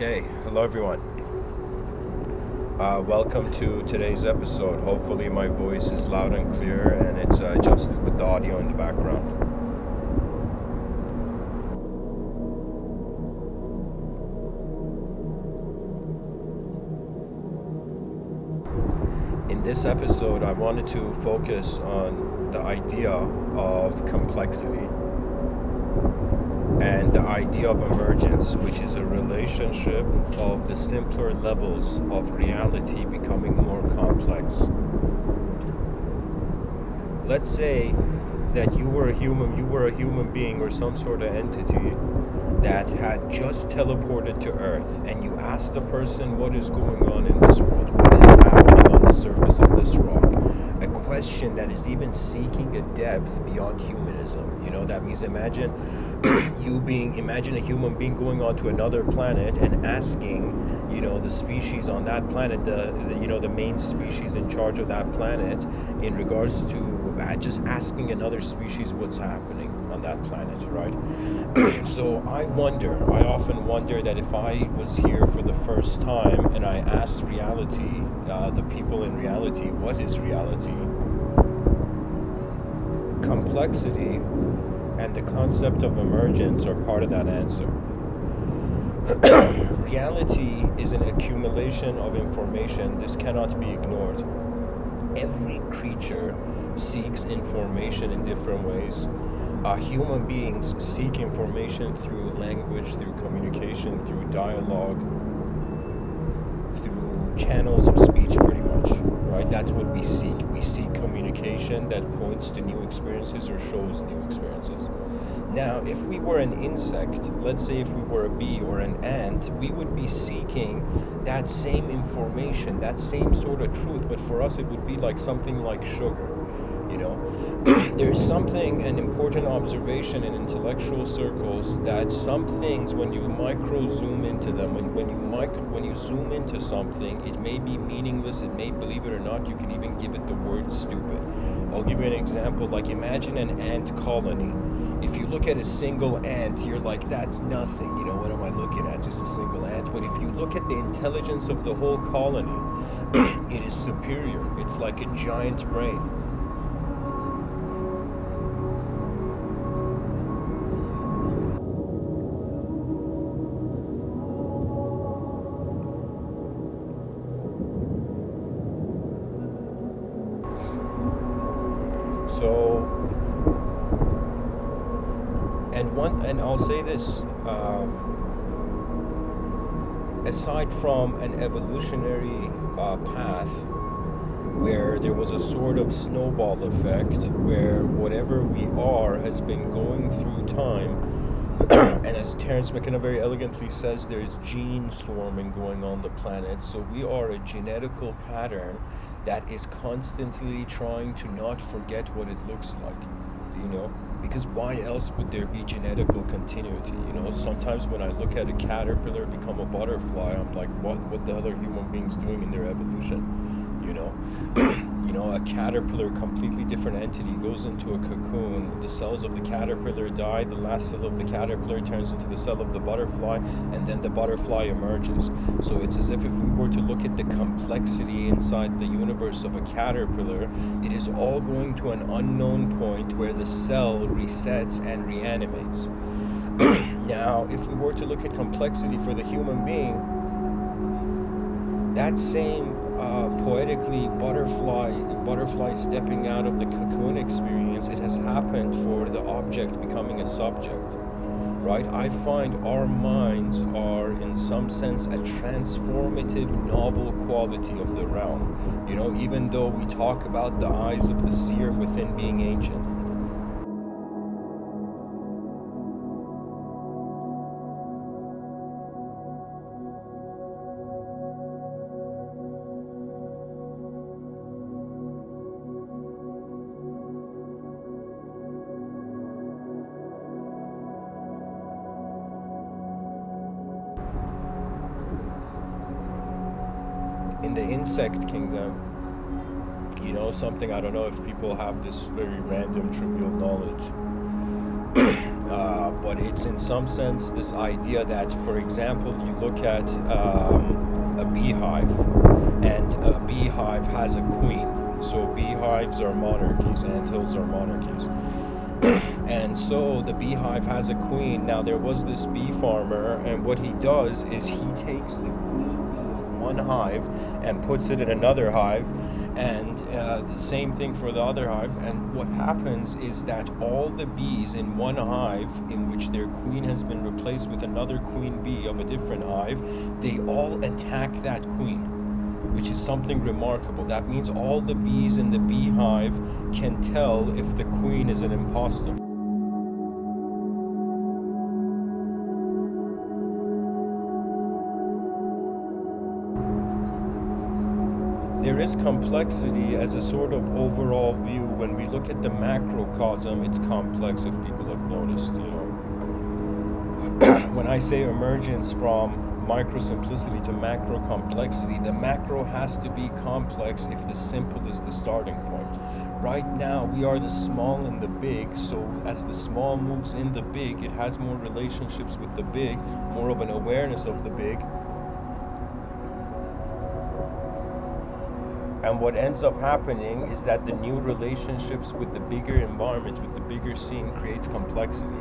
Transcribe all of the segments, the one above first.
Okay, hello everyone. Welcome to today's episode. Hopefully my voice is loud and clear and it's adjusted with the audio in the background. In this episode, I wanted to focus on the idea of complexity and the idea of emergence, which is a relationship of the simpler levels of reality becoming more complex. Let's say that you were a human being or some sort of entity that had just teleported to Earth, and you asked the person what is going on in this world, what is happening on the surface of this rock, a question that is even seeking a depth beyond humanism. That means imagine a human being going onto another planet and asking, the species on that planet, the main species in charge of that planet, in regards to just asking another species what's happening on that planet, right? So I often wonder that if I was here for the first time and I asked reality, the people in reality, what is reality? Complexity and the concept of emergence are part of that answer. Reality is an accumulation of information. This cannot be ignored. Every creature seeks information in different ways. Human beings seek information through language, through communication, through dialogue, through channels of speech, pretty much, right? That's what we seek. We seek communication that points to new experiences or shows new experiences. Now, if we were an insect, let's say if we were a bee or an ant, we would be seeking that same information, that same sort of truth, but for us it would be like something like sugar. There's an important observation in intellectual circles that some things, when you micro zoom into them, when you zoom into something, it may be meaningless, it may, believe it or not, you can even give it the word stupid. I'll give you an example. Like, imagine an ant colony. If you look at a single ant, you're like, that's nothing. What am I looking at? Just a single ant. But if you look at the intelligence of the whole colony, it is superior. It's like a giant brain. And I'll say this, aside from an evolutionary path where there was a sort of snowball effect, where whatever we are has been going through time, and as Terence McKenna very elegantly says, there's gene swarming going on the planet, so we are a genetical pattern that is constantly trying to not forget what it looks like, because why else would there be genetical continuity? Sometimes when I look at a caterpillar become a butterfly, I'm like, what the other human beings doing in their evolution? A caterpillar, completely different entity, goes into a cocoon, the cells of the caterpillar die, the last cell of the caterpillar turns into the cell of the butterfly, and then the butterfly emerges. So it's as if we were to look at the complexity inside the universe of a caterpillar, it is all going to an unknown point where the cell resets and reanimates. Now, if we were to look at complexity for the human being, that same poetically butterfly stepping out of the cocoon experience, it has happened for the object becoming a subject, right? I find our minds are in some sense a transformative novel quality of the realm, even though we talk about the eyes of the seer within being ancient. In the insect kingdom, something, I don't know if people have this very random trivial knowledge. But it's in some sense this idea that, for example, you look at a beehive, and a beehive has a queen. So beehives are monarchies, anthills are monarchies. And so the beehive has a queen. Now there was this bee farmer, and what he does is he takes the queen bee of one hive and puts it in another hive, and the same thing for the other hive. And what happens is that all the bees in one hive, in which their queen has been replaced with another queen bee of a different hive, they all attack that queen, which is something remarkable. That means all the bees in the beehive can tell if the queen is an imposter. There is complexity as a sort of overall view. When we look at the macrocosm, it's complex, if people have noticed, When I say emergence from micro simplicity to macro complexity, the macro has to be complex if the simple is the starting point. Right now we are the small and the big, so as the small moves in the big, it has more relationships with the big, more of an awareness of the big. And what ends up happening is that the new relationships with the bigger environment, with the bigger scene, creates complexity.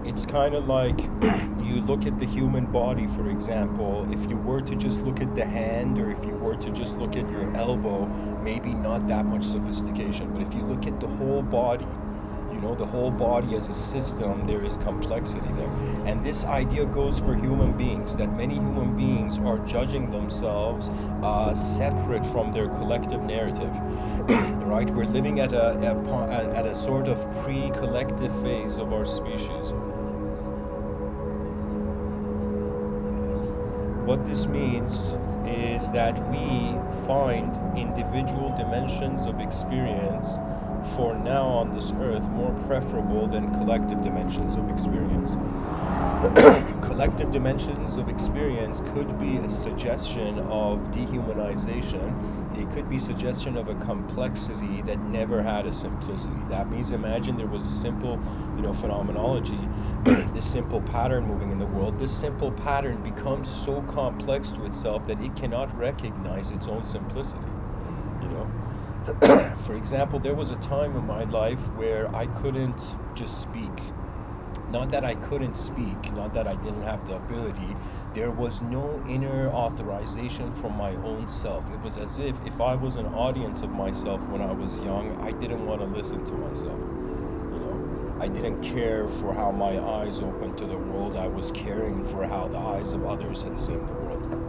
It's kind of like you look at the human body, for example. If you were to just look at the hand, or if you were to just look at your elbow, maybe not that much sophistication. But if you look at the whole body, the whole body as a system, there is complexity there. And this idea goes for human beings, that many human beings are judging themselves separate from their collective narrative. Right? We're living at a sort of pre-collective phase of our species. What this means is that we find individual dimensions of experience for now on this earth more preferable than collective dimensions of experience. Collective dimensions of experience could be a suggestion of dehumanization. It could be suggestion of a complexity that never had a simplicity. That means, imagine there was a simple, phenomenology, this simple pattern moving in the world. This simple pattern becomes so complex to itself that it cannot recognize its own simplicity. For example, there was a time in my life where I couldn't just speak. Not that I couldn't speak, not that I didn't have the ability. There was no inner authorization from my own self. It was as if I was an audience of myself when I was young, I didn't want to listen to myself. I didn't care for how my eyes opened to the world. I was caring for how the eyes of others had seen the world.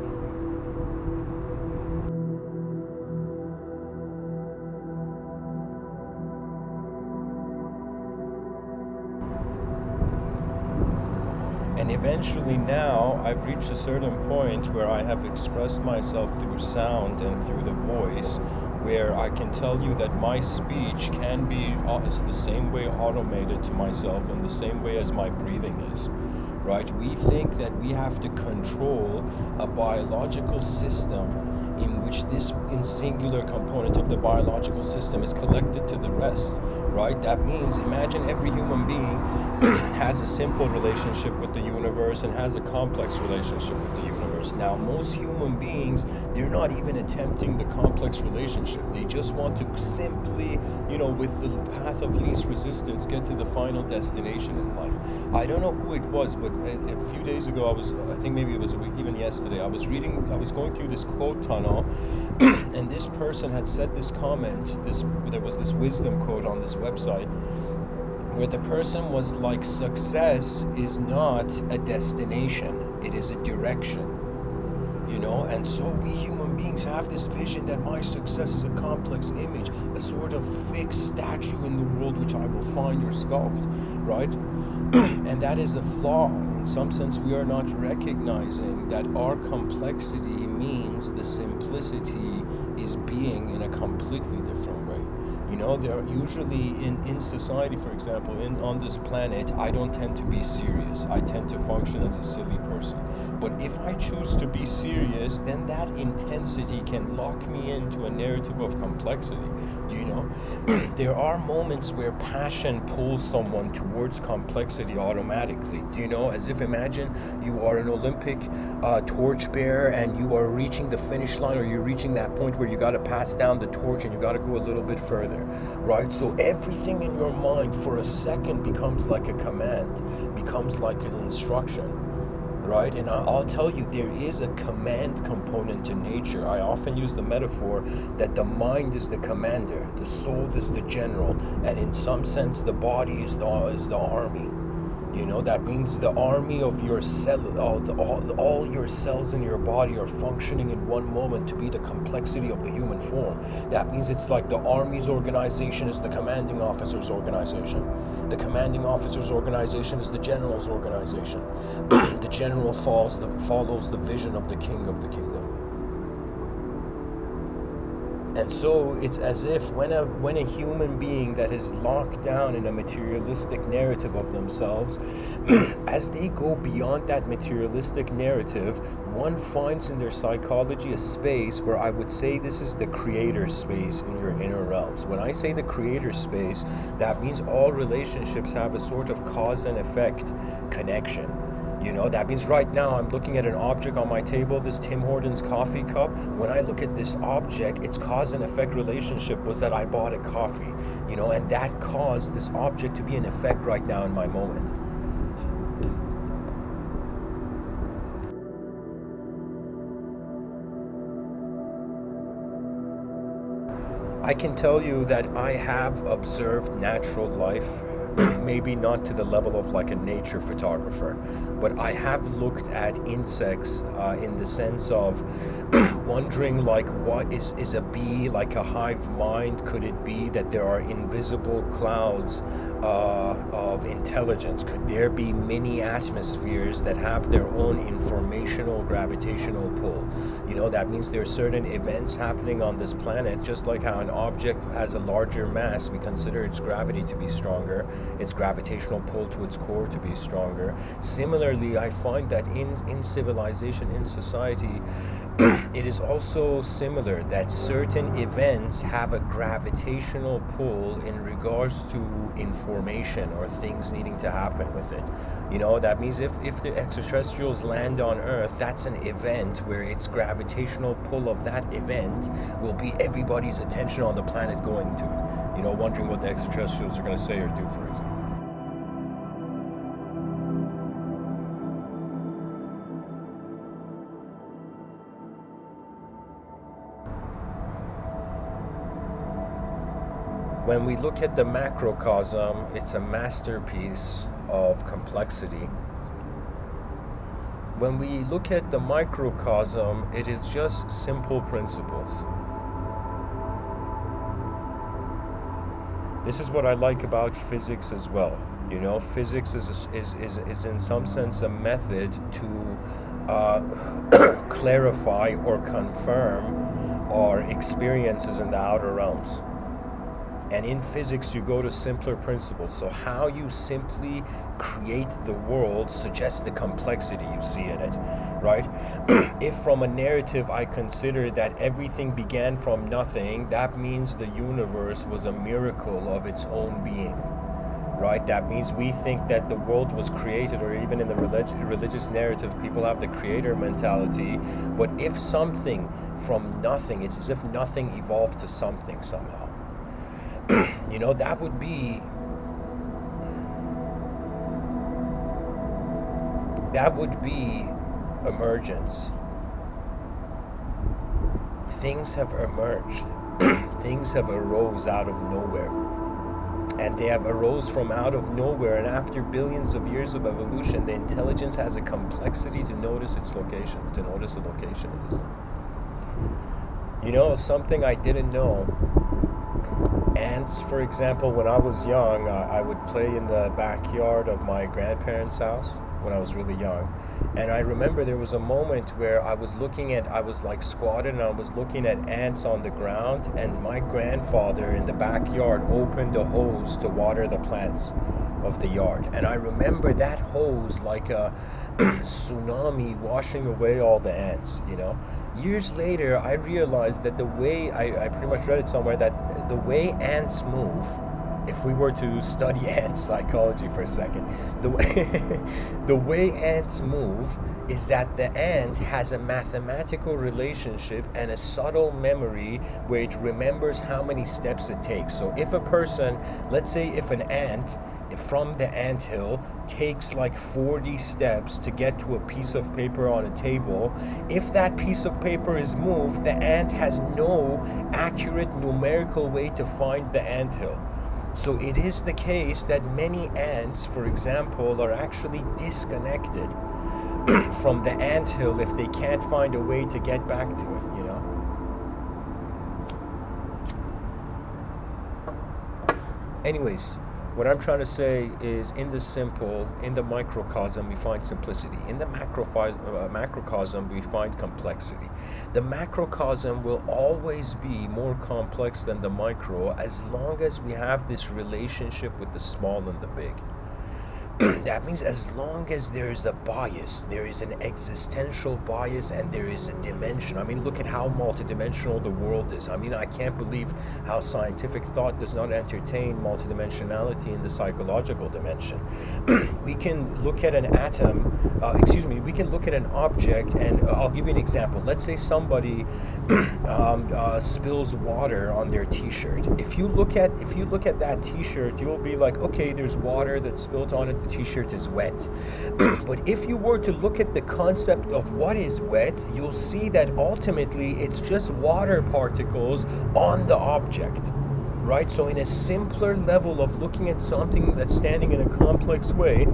And eventually now I've reached a certain point where I have expressed myself through sound and through the voice, where I can tell you that my speech can be it's the same way automated to myself, and the same way as my breathing is. Right? We think that we have to control a biological system in which this singular component of the biological system is collected to the rest, right? That means, imagine every human being has a simple relationship with the universe and has a complex relationship with the universe. Now, most human beings, they're not even attempting the complex relationship. They just want to simply, with the path of least resistance, get to the final destination in life. I don't know who it was, but a few days ago, I think maybe it was even yesterday, I was going through this quote tunnel, and this person had said this comment, there was this wisdom quote on this website, where the person was like, success is not a destination, it is a direction. And so we human beings have this vision that my success is a complex image, a sort of fixed statue in the world which I will find or sculpt, right? And that is a flaw. In some sense, we are not recognizing that our complexity means the simplicity is being in a completely different way. You know, there are usually in society, for example, on this planet, I don't tend to be serious. I tend to function as a silly person. But if I choose to be serious, then that intensity can lock me into a narrative of complexity. Do you know? There are moments where passion pulls someone towards complexity automatically. Do you know? As if imagine you are an Olympic torchbearer and you are reaching the finish line, or you're reaching that point where you got to pass down the torch and you got to go a little bit further, right? So everything in your mind for a second becomes like a command, becomes like an instruction, right? And I'll tell you, there is a command component to nature. I often use the metaphor that the mind is the commander, the soul is the general, and in some sense the body is the army. You know, that means the army of your cell, all your cells in your body are functioning in one moment to be the complexity of the human form. That means it's like the army's organization is the commanding officer's organization. The commanding officer's organization is the general's organization. The general follows the vision of the king of the kingdom. And so it's as if when a human being that is locked down in a materialistic narrative of themselves, as they go beyond that materialistic narrative, one finds in their psychology a space where I would say this is the creator space in your inner realms. When I say the creator space, that means all relationships have a sort of cause and effect connection. You know, that means right now I'm looking at an object on my table, this Tim Hortons coffee cup. When I look at this object, its cause and effect relationship was that I bought a coffee, you know, and that caused this object to be an effect right now in my moment. I can tell you that I have observed natural life, maybe not to the level of like a nature photographer, but I have looked at insects in the sense of wondering like what is a bee, like a hive mind? Could it be that there are invisible clouds of intelligence? Could there be mini atmospheres that have their own informational gravitational pull? You know, that means there are certain events happening on this planet, just like how an object has a larger mass, we consider its gravity to be stronger, its gravitational pull to its core to be stronger. Similarly, I find that in civilization, in society, it is also similar that certain events have a gravitational pull in regards to information or things needing to happen with it. You know, that means if the extraterrestrials land on Earth, that's an event where its gravitational pull of that event will be everybody's attention on the planet going to it. You know, wondering what the extraterrestrials are going to say or do, for example. When we look at the macrocosm, it's a masterpiece of complexity. When we look at the microcosm, it is just simple principles. This is what I like about physics as well. You know, physics is in some sense a method to clarify or confirm our experiences in the outer realms. And in physics, you go to simpler principles. So how you simply create the world suggests the complexity you see in it, right? If from a narrative I consider that everything began from nothing, that means the universe was a miracle of its own being, right? That means we think that the world was created, or even in the religious narrative, people have the creator mentality. But if something from nothing, it's as if nothing evolved to something somehow. You know, that would be emergence. Things have emerged. Things have arose out of nowhere. And they have arose from out of nowhere, and after billions of years of evolution, the intelligence has a complexity to notice its location, to notice the location it is in. You know, something I didn't know. Ants, for example, when I was young, I would play in the backyard of my grandparents' house when I was really young. And I remember there was a moment where I was like squatted and I was looking at ants on the ground, and my grandfather in the backyard opened a hose to water the plants of the yard. And I remember that hose like a tsunami washing away all the ants, you know. Years later, I realized that the way, I pretty much read it somewhere, that the way ants move, if we were to study ant psychology for a second, the way ants move is that the ant has a mathematical relationship and a subtle memory where it remembers how many steps it takes. So if a person, let's say if an ant from the anthill takes like 40 steps to get to a piece of paper on a table, if that piece of paper is moved, the ant has no accurate numerical way to find the anthill. So it is the case that many ants, for example, are actually disconnected from the anthill if they can't find a way to get back to it, you know. Anyways, what I'm trying to say is, in the simple, in the microcosm, we find simplicity. In the macrocosm, we find complexity. The macrocosm will always be more complex than the micro as long as we have this relationship with the small and the big. That means as long as there is a bias, there is an existential bias, and there is a dimension. I mean, look at how multidimensional the world is. I mean, I can't believe how scientific thought does not entertain multidimensionality in the psychological dimension. We can look at an atom, we can look at an object, and I'll give you an example. Let's say somebody spills water on their t-shirt. If you look at that t-shirt, you'll be like, okay, there's water that's spilled on it. The t-shirt is wet. But if you were to look at the concept of what is wet, you'll see that ultimately it's just water particles on the object, right? So in a simpler level of looking at something that's standing in a complex way,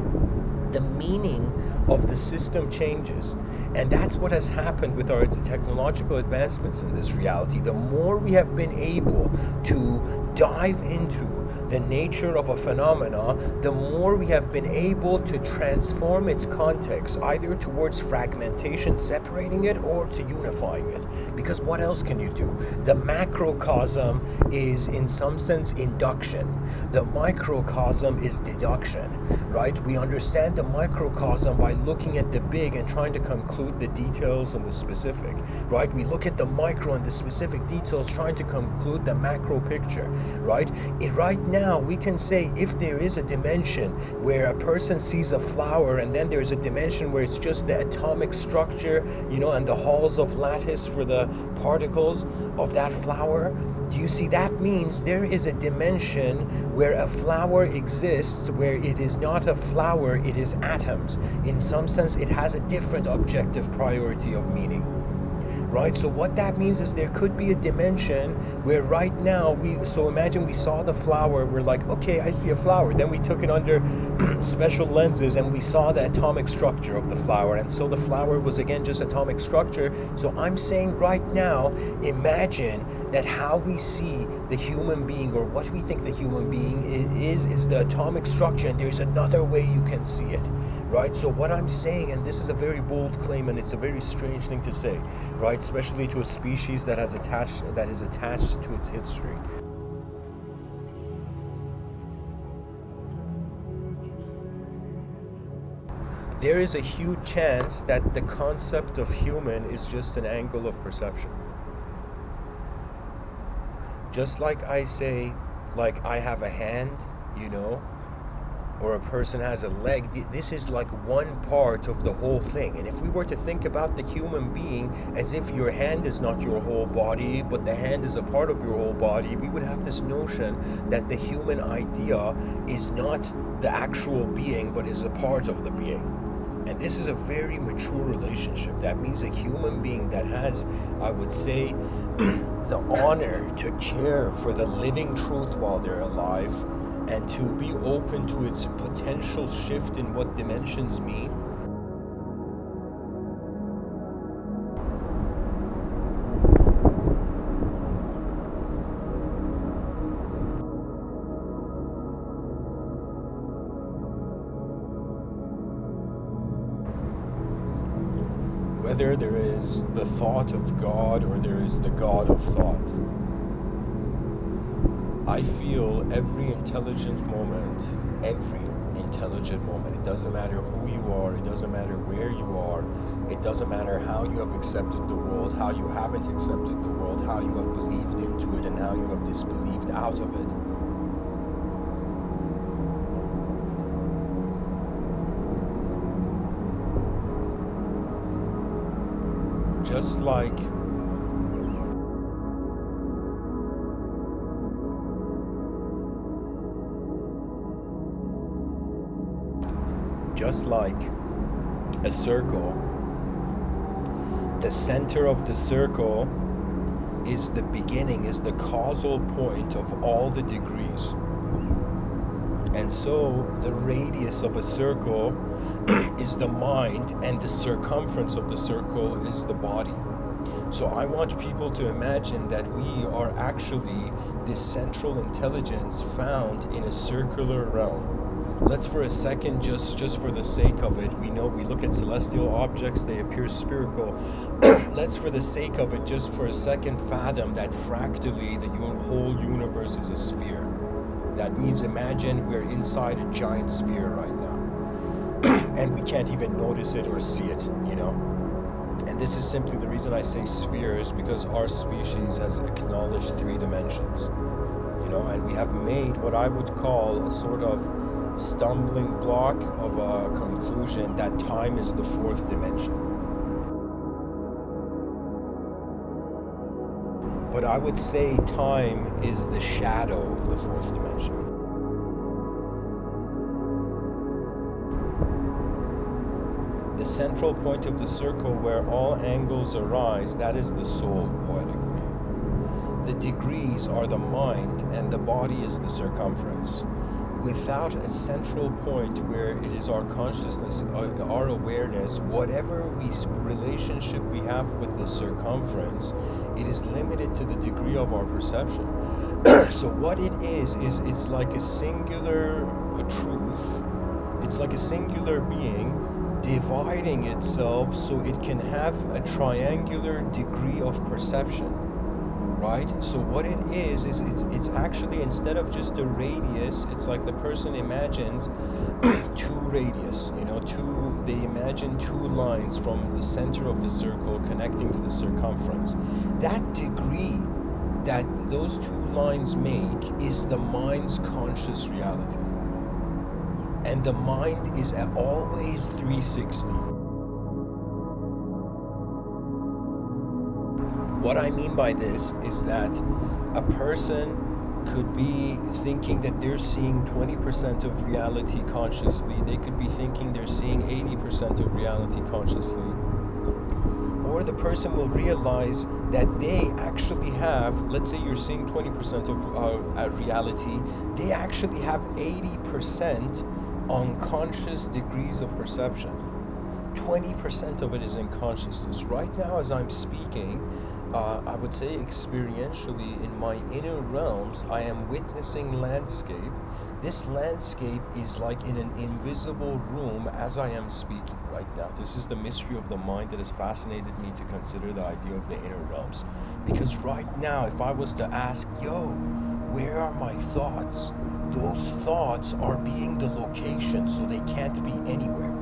the meaning of the system changes. And that's what has happened with our technological advancements in this reality. The more we have been able to dive into the nature of a phenomena, the more we have been able to transform its context, either towards fragmentation, separating it, or to unifying it. Because what else can you do? The macrocosm is, in some sense, induction. The microcosm is deduction, right? We understand the microcosm by looking at the big and trying to conclude the details and the specific, right? We look at the micro and the specific details, trying to conclude the macro picture, right? Right now, we can say if there is a dimension where a person sees a flower, and then there's a dimension where it's just the atomic structure, you know, and the halls of lattice for the particles of that flower. Do you see? That means there is a dimension where a flower exists, where it is not a flower, it is atoms. In some sense, it has a different objective priority of meaning. Right? So what that means is there could be a dimension where right now so imagine we saw the flower, we're like, okay, I see a flower. Then we took it under special lenses and we saw the atomic structure of the flower. And so the flower was again just atomic structure. So I'm saying right now, imagine that how we see the human being, or what we think the human being is the atomic structure, and there's another way you can see it. Right? So what I'm saying, and this is a very bold claim, and it's a very strange thing to say, right? Especially to a species that is attached to its history. There is a huge chance that the concept of human is just an angle of perception. Just like I say, like I have a hand, you know, or a person has a leg, this is like one part of the whole thing. And if we were to think about the human being as if your hand is not your whole body, but the hand is a part of your whole body, we would have this notion that the human idea is not the actual being, but is a part of the being. And this is a very mature relationship. That means a human being that has, I would say, the honor to care for the living truth while they're alive, and to be open to its potential shift in what dimensions mean. whether there is the thought of God or there is the God of thought. I feel every intelligent moment, it doesn't matter who you are, it doesn't matter where you are, it doesn't matter how you have accepted the world, how you haven't accepted the world, how you have believed into it, and how you have disbelieved out of it. Just like a circle, the center of the circle is the beginning, is the causal point of all the degrees. And so the radius of a circle is the mind, and the circumference of the circle is the body. So I want people to imagine that we are actually this central intelligence found in a circular realm. Let's for a second, just for the sake of it, we know we look at celestial objects, they appear spherical. Let's for the sake of it, just for a second, fathom that fractally the whole universe is a sphere. That means imagine we're inside a giant sphere right now. And we can't even notice it or see it, you know? And this is simply the reason I say spheres, because our species has acknowledged 3 dimensions, you know, and we have made what I would call a sort of stumbling block of a conclusion that time is the 4th dimension. But I would say time is the shadow of the 4th dimension. The central point of the circle where all angles arise, that is the soul, poetically. The degrees are the mind, and the body is the circumference. Without a central point where it is our consciousness, our awareness, whatever relationship we have with the circumference, it is limited to the degree of our perception. So what it is it's like a singular truth. It's like a singular being dividing itself so it can have a triangular degree of perception. Right? So what it is it's actually, instead of just a radius, it's like the person imagines 2 radius, you know, they imagine 2 lines from the center of the circle connecting to the circumference. That degree that those 2 lines make is the mind's conscious reality. And the mind is always 360. What I mean by this is that a person could be thinking that they're seeing 20% of reality consciously. They could be thinking they're seeing 80% of reality consciously. Or the person will realize that they actually have, let's say you're seeing 20% of reality, they actually have 80% unconscious degrees of perception. 20% of it is in consciousness. Right now as I'm speaking, I would say experientially in my inner realms, I am witnessing landscape. This landscape is like in an invisible room as I am speaking right now. This is the mystery of the mind that has fascinated me to consider the idea of the inner realms. Because right now, if I was to ask, where are my thoughts? Those thoughts are being the location, so they can't be anywhere.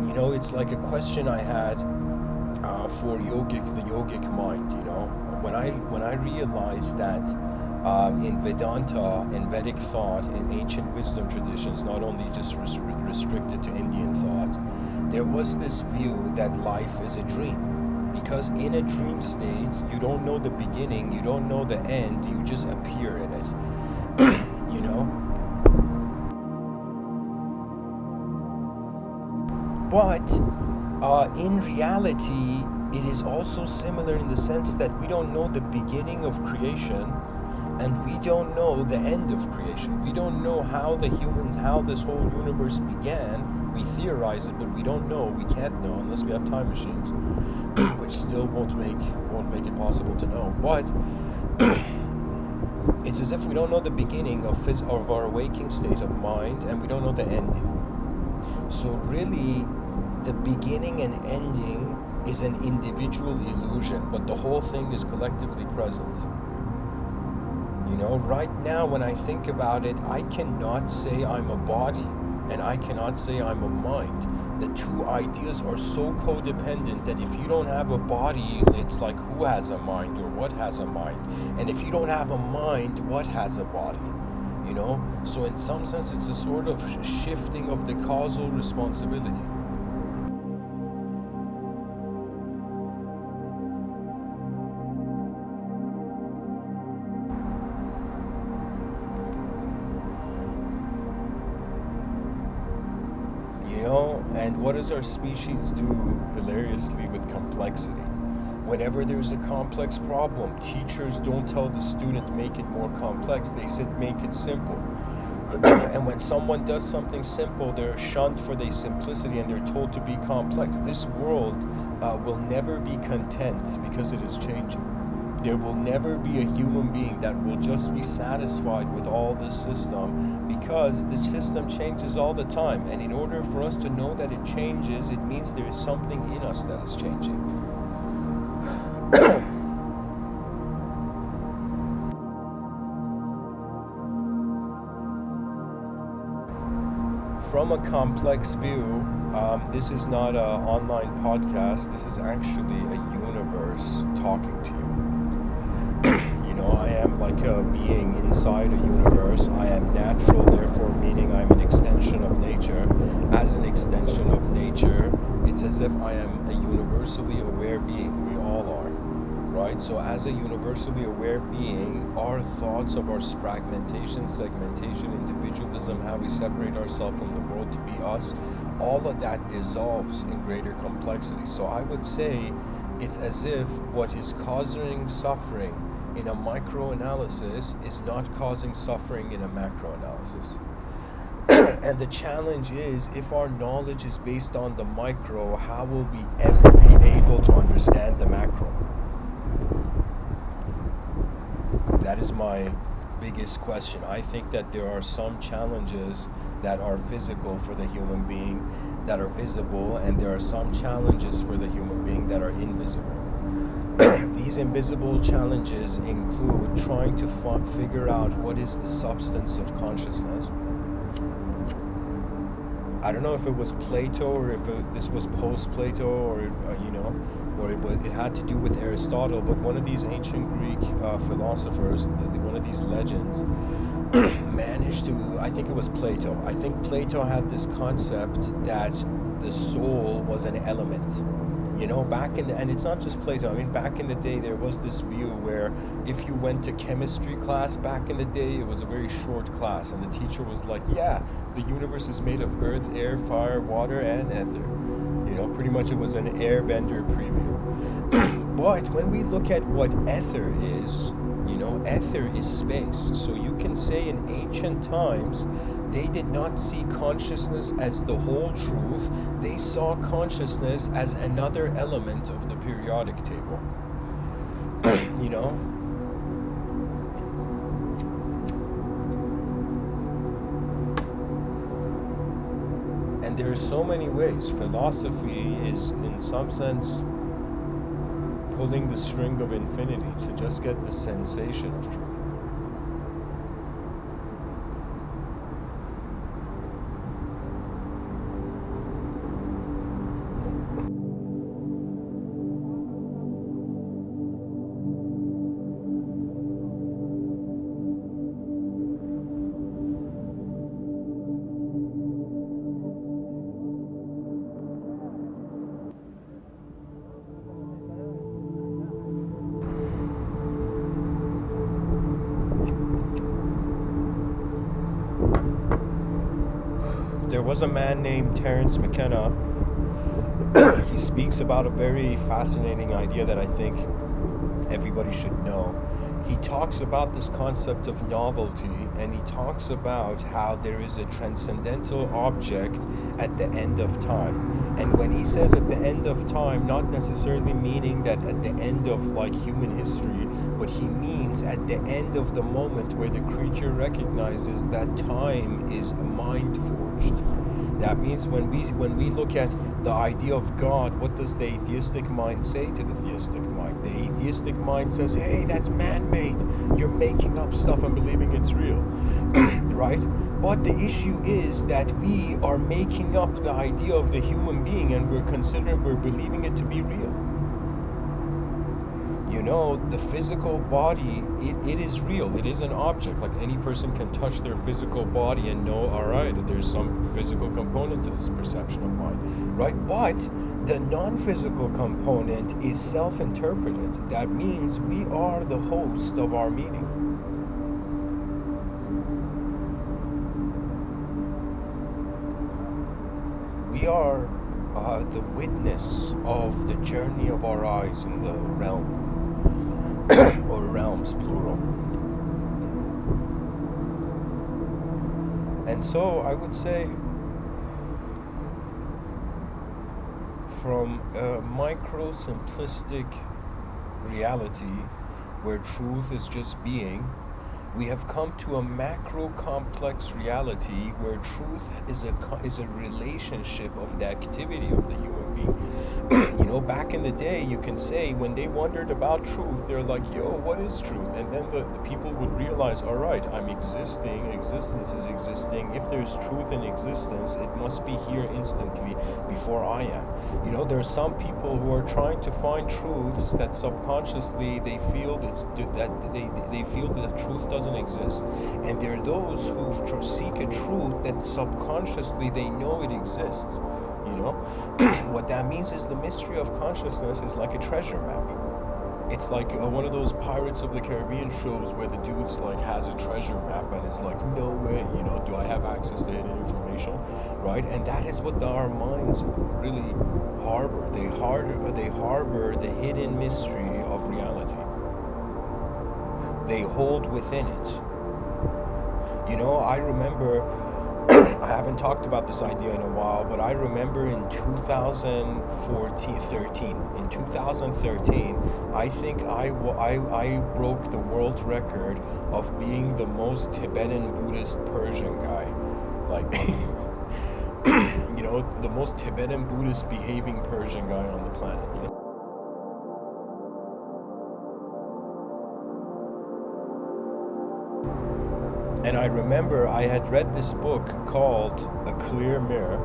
You know, it's like a question I had for the yogic mind, you know, when I realized that in Vedanta, in Vedic thought, in ancient wisdom traditions, not only just restricted to Indian thought, there was this view that life is a dream. Because in a dream state, you don't know the beginning, you don't know the end, you just appear in it, you know. But in reality, it is also similar in the sense that we don't know the beginning of creation, and we don't know the end of creation. We don't know how this whole universe began. We theorize it, but we don't know. We can't know unless we have time machines, which still won't make it possible to know. But it's as if we don't know the beginning of our waking state of mind, and we don't know the ending. So really, the beginning and ending is an individual illusion, but the whole thing is collectively present. Right now when I think about it, I cannot say I'm a body and I cannot say I'm a mind. The two ideas are so codependent that if you don't have a body, it's like who has a mind or what has a mind? And if you don't have a mind, what has a body? So in some sense, it's a sort of shifting of the causal responsibility. And what does our species do hilariously with complexity? Whenever there's a complex problem, teachers don't tell the student make it more complex, they said make it simple. And when someone does something simple, they're shunned for their simplicity and they're told to be complex. This world will never be content because it is changing. There will never be a human being that will just be satisfied with all this system, because the system changes all the time. And in order for us to know that it changes, it means there is something in us that is changing. From a complex view, this is not an online podcast. This is actually a universe talking to you. I am like a being inside a universe. I am natural, therefore meaning I'm an extension of nature. As an extension of nature, it's as if I am a universally aware being. We all are, right? So as a universally aware being, our thoughts of our fragmentation, segmentation, individualism, how we separate ourselves from the world to be us, all of that dissolves in greater complexity. So I would say it's as if what is causing suffering in a micro-analysis is not causing suffering in a macro-analysis. And the challenge is, if our knowledge is based on the micro, how will we ever be able to understand the macro? That is my biggest question. I think that there are some challenges that are physical for the human being that are visible, and there are some challenges for the human being that are invisible. These invisible challenges include trying to figure out what is the substance of consciousness. I don't know if it was Plato or if this was post-Plato or it had to do with Aristotle, but one of these ancient Greek philosophers, one of these legends, managed to, I think it was Plato. I think Plato had this concept that the soul was an element. And it's not just Plato. I mean, back in the day, there was this view where if you went to chemistry class back in the day, it was a very short class, and the teacher was like, yeah, the universe is made of earth, air, fire, water, and ether. Pretty much it was an airbender preview. But when we look at what ether is, ether is space. So you can say in ancient times, they did not see consciousness as the whole truth. They saw consciousness as another element of the periodic table. And there's so many ways. Philosophy is, in some sense, pulling the string of infinity to just get the sensation of truth. There was a man named Terence McKenna. He speaks about a very fascinating idea that I think everybody should know. He talks about this concept of novelty, and he talks about how there is a transcendental object at the end of time. And when he says at the end of time, not necessarily meaning that at the end of like human history, but he means at the end of the moment where the creature recognizes that time is mind forged. That means when we look at The idea of God, what does the atheistic mind say to the theistic mind? The atheistic mind says, hey, that's man-made. You're making up stuff and believing it's real. Right? But the issue is that we are making up the idea of the human being and we're believing it to be real. You know, the physical body, it is real. It is an object. Like any person can touch their physical body and know, all right, there's some physical component to this perception of mine, right? But the non-physical component is self-interpreted. That means we are the host of our meaning. We are the witness of the journey of our eyes in the realm. Or realms, plural. And so I would say, from a micro simplistic reality where truth is just being, we have come to a macro complex reality where truth is a relationship of the activity of the human being. You know, back in the day, you can say when they wondered about truth, they're like, yo, what is truth? And then the people would realize, all right, I'm existing, existence is existing. If there's truth in existence, it must be here instantly before I am. You know, there are some people who are trying to find truths that subconsciously they feel they feel that truth doesn't exist, and there are those who seek a truth that subconsciously they know it exists. You know, what that means is the mystery of consciousness is like a treasure map. It's like one of those Pirates of the Caribbean shows where the dude's like has a treasure map and it's like, no way, you know, do I have access to hidden information, right? And that is what our minds really harbor. They harbor the hidden mystery of reality. They hold within it. You know, I remember, I haven't talked about this idea in a while, but I remember in 2013, I think I broke the world record of being the most Tibetan Buddhist Persian guy. Like, you know, the most Tibetan Buddhist behaving Persian guy on the planet, you know? And I remember I had read this book called A Clear Mirror,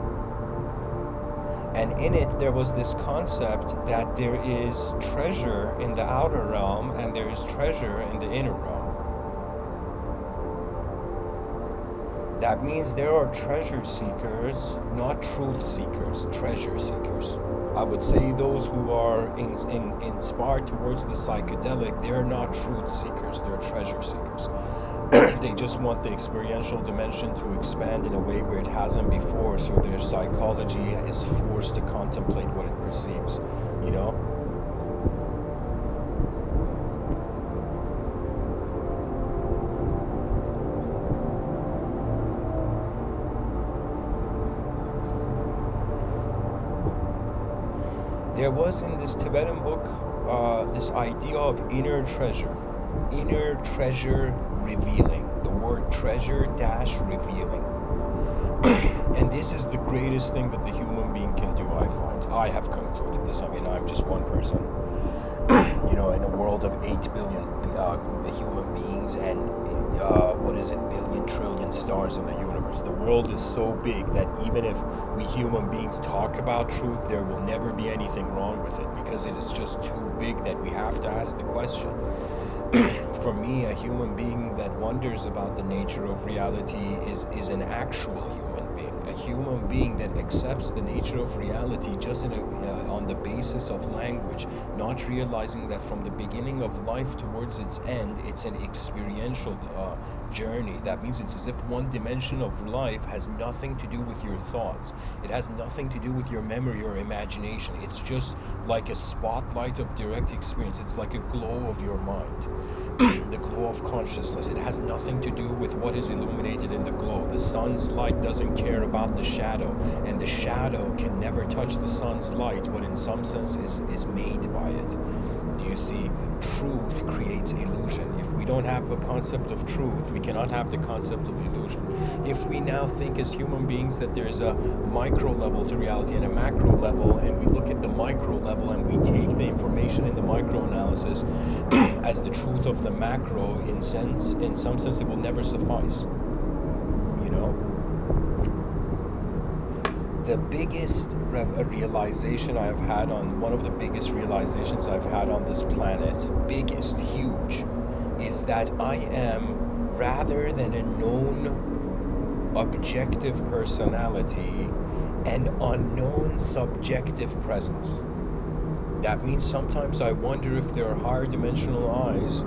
and in it there was this concept that there is treasure in the outer realm and there is treasure in the inner realm. That means there are treasure seekers, not truth seekers, treasure seekers. I would say those who are inspired towards the psychedelic, they're not truth seekers, they're treasure seekers. They just want the experiential dimension to expand in a way where it hasn't before, so their psychology is forced to contemplate what it perceives, you know? There was in this Tibetan book this idea of inner treasure revealing. The word treasure dash revealing. And this is the greatest thing that the human being can do, I find. I have concluded this. I mean, I'm just one person. You know, in a world of 8 billion human beings and billion trillion stars in the universe. The world is so big that even if we human beings talk about truth, there will never be anything wrong with it because it is just too big that we have to ask the question. For me, a human being that wonders about the nature of reality is an actual human being. A human being that accepts the nature of reality just on the basis of language, not realizing that from the beginning of life towards its end, it's an experiential journey. That means it's as if one dimension of life has nothing to do with your thoughts. It has nothing to do with your memory or imagination. It's just like a spotlight of direct experience. It's like a glow of your mind. The glow of consciousness. It has nothing to do with what is illuminated in the glow. The sun's light doesn't care about the shadow, and the shadow can never touch the sun's light, what in some sense is made by it. Do you see? Truth creates illusion. If we don't have the concept of truth, we cannot have the concept of illusion. If we now think as human beings that there's a micro level to reality and a macro level, and we look at the micro level and we take the information in the micro analysis as the truth of the macro, in some sense it will never suffice. You know? The biggest realization I've had on, one of the biggest realizations I've had on this planet, biggest, huge, is that I am, rather than a known objective personality, an unknown subjective presence. That means sometimes I wonder if there are higher dimensional eyes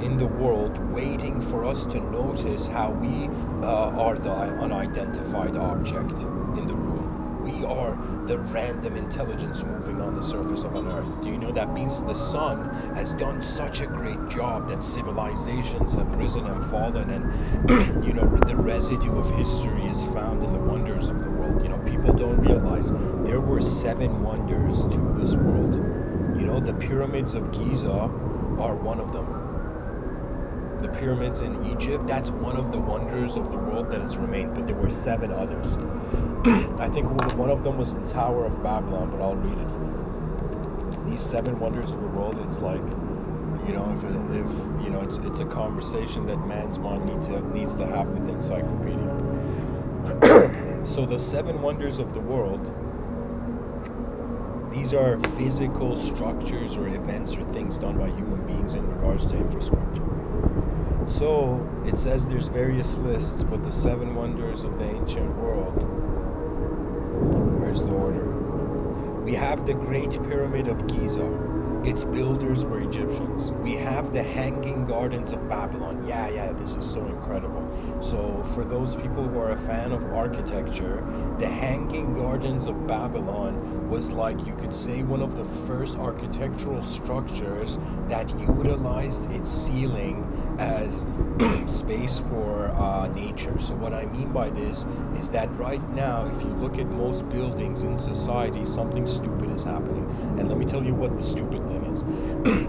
in the world waiting for us to notice how we are the unidentified object in the room. We are the random intelligence moving on the surface of an earth. Do you know that means the sun has done such a great job that civilizations have risen and fallen, and you know, the residue of history is found in the wonders of the world. You know, people don't realize there were 7 wonders to this world. You know, the pyramids of Giza are one of them. The pyramids in Egypt, that's one of the wonders of the world that has remained, but there were 7 others. I think one of them was the Tower of Babylon, but I'll read it for you. These 7 wonders of the world, it's like, you know, if you know, it's a conversation that man's mind needs to have with the encyclopedia. So the 7 wonders of the world, these are physical structures or events or things done by human beings in regards to infrastructure. So it says there's various lists, but the 7 wonders of the ancient world, where's the order? We have the Great Pyramid of Giza. Its builders were Egyptians. We have the Hanging Gardens of Babylon. Yeah, this is so incredible. So for those people who are a fan of architecture, the Hanging Gardens of Babylon was, like, you could say, one of the first architectural structures that utilized its ceiling as space for nature. So what I mean by this is that right now, if you look at most buildings in society, something stupid is happening. And let me tell you what the stupid thing is.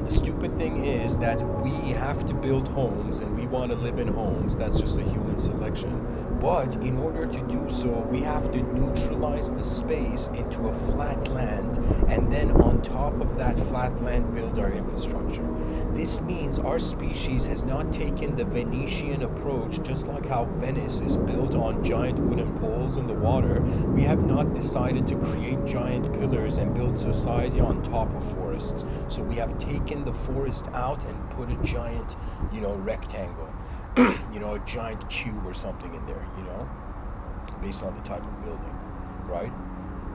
The stupid thing is that we have to build homes and we want to live in homes. That's just a human selection. But in order to do so, we have to neutralize the space into a flat land, and then on top of that flat land build our infrastructure. This means our species has not taken the Venetian approach, just like how Venice is built on giant wooden poles in the water. We have not decided to create giant pillars and build society on top of forests. So we have taken the forest out and put a giant, you know, rectangle. You know, a giant cube or something in there, you know, based on the type of building, right?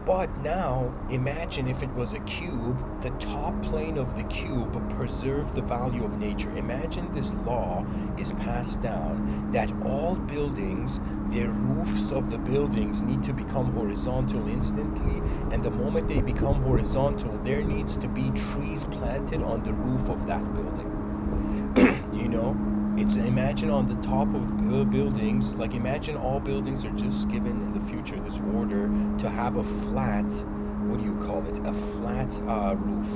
But now, imagine if it was a cube, the top plane of the cube preserved the value of nature. Imagine this law is passed down that all buildings, their roofs of the buildings need to become horizontal instantly, and the moment they become horizontal, there needs to be trees planted on the roof of that building. You know? It's, imagine on the top of buildings, like imagine all buildings are just given in the future this order to have a flat, what do you call it, a flat roof.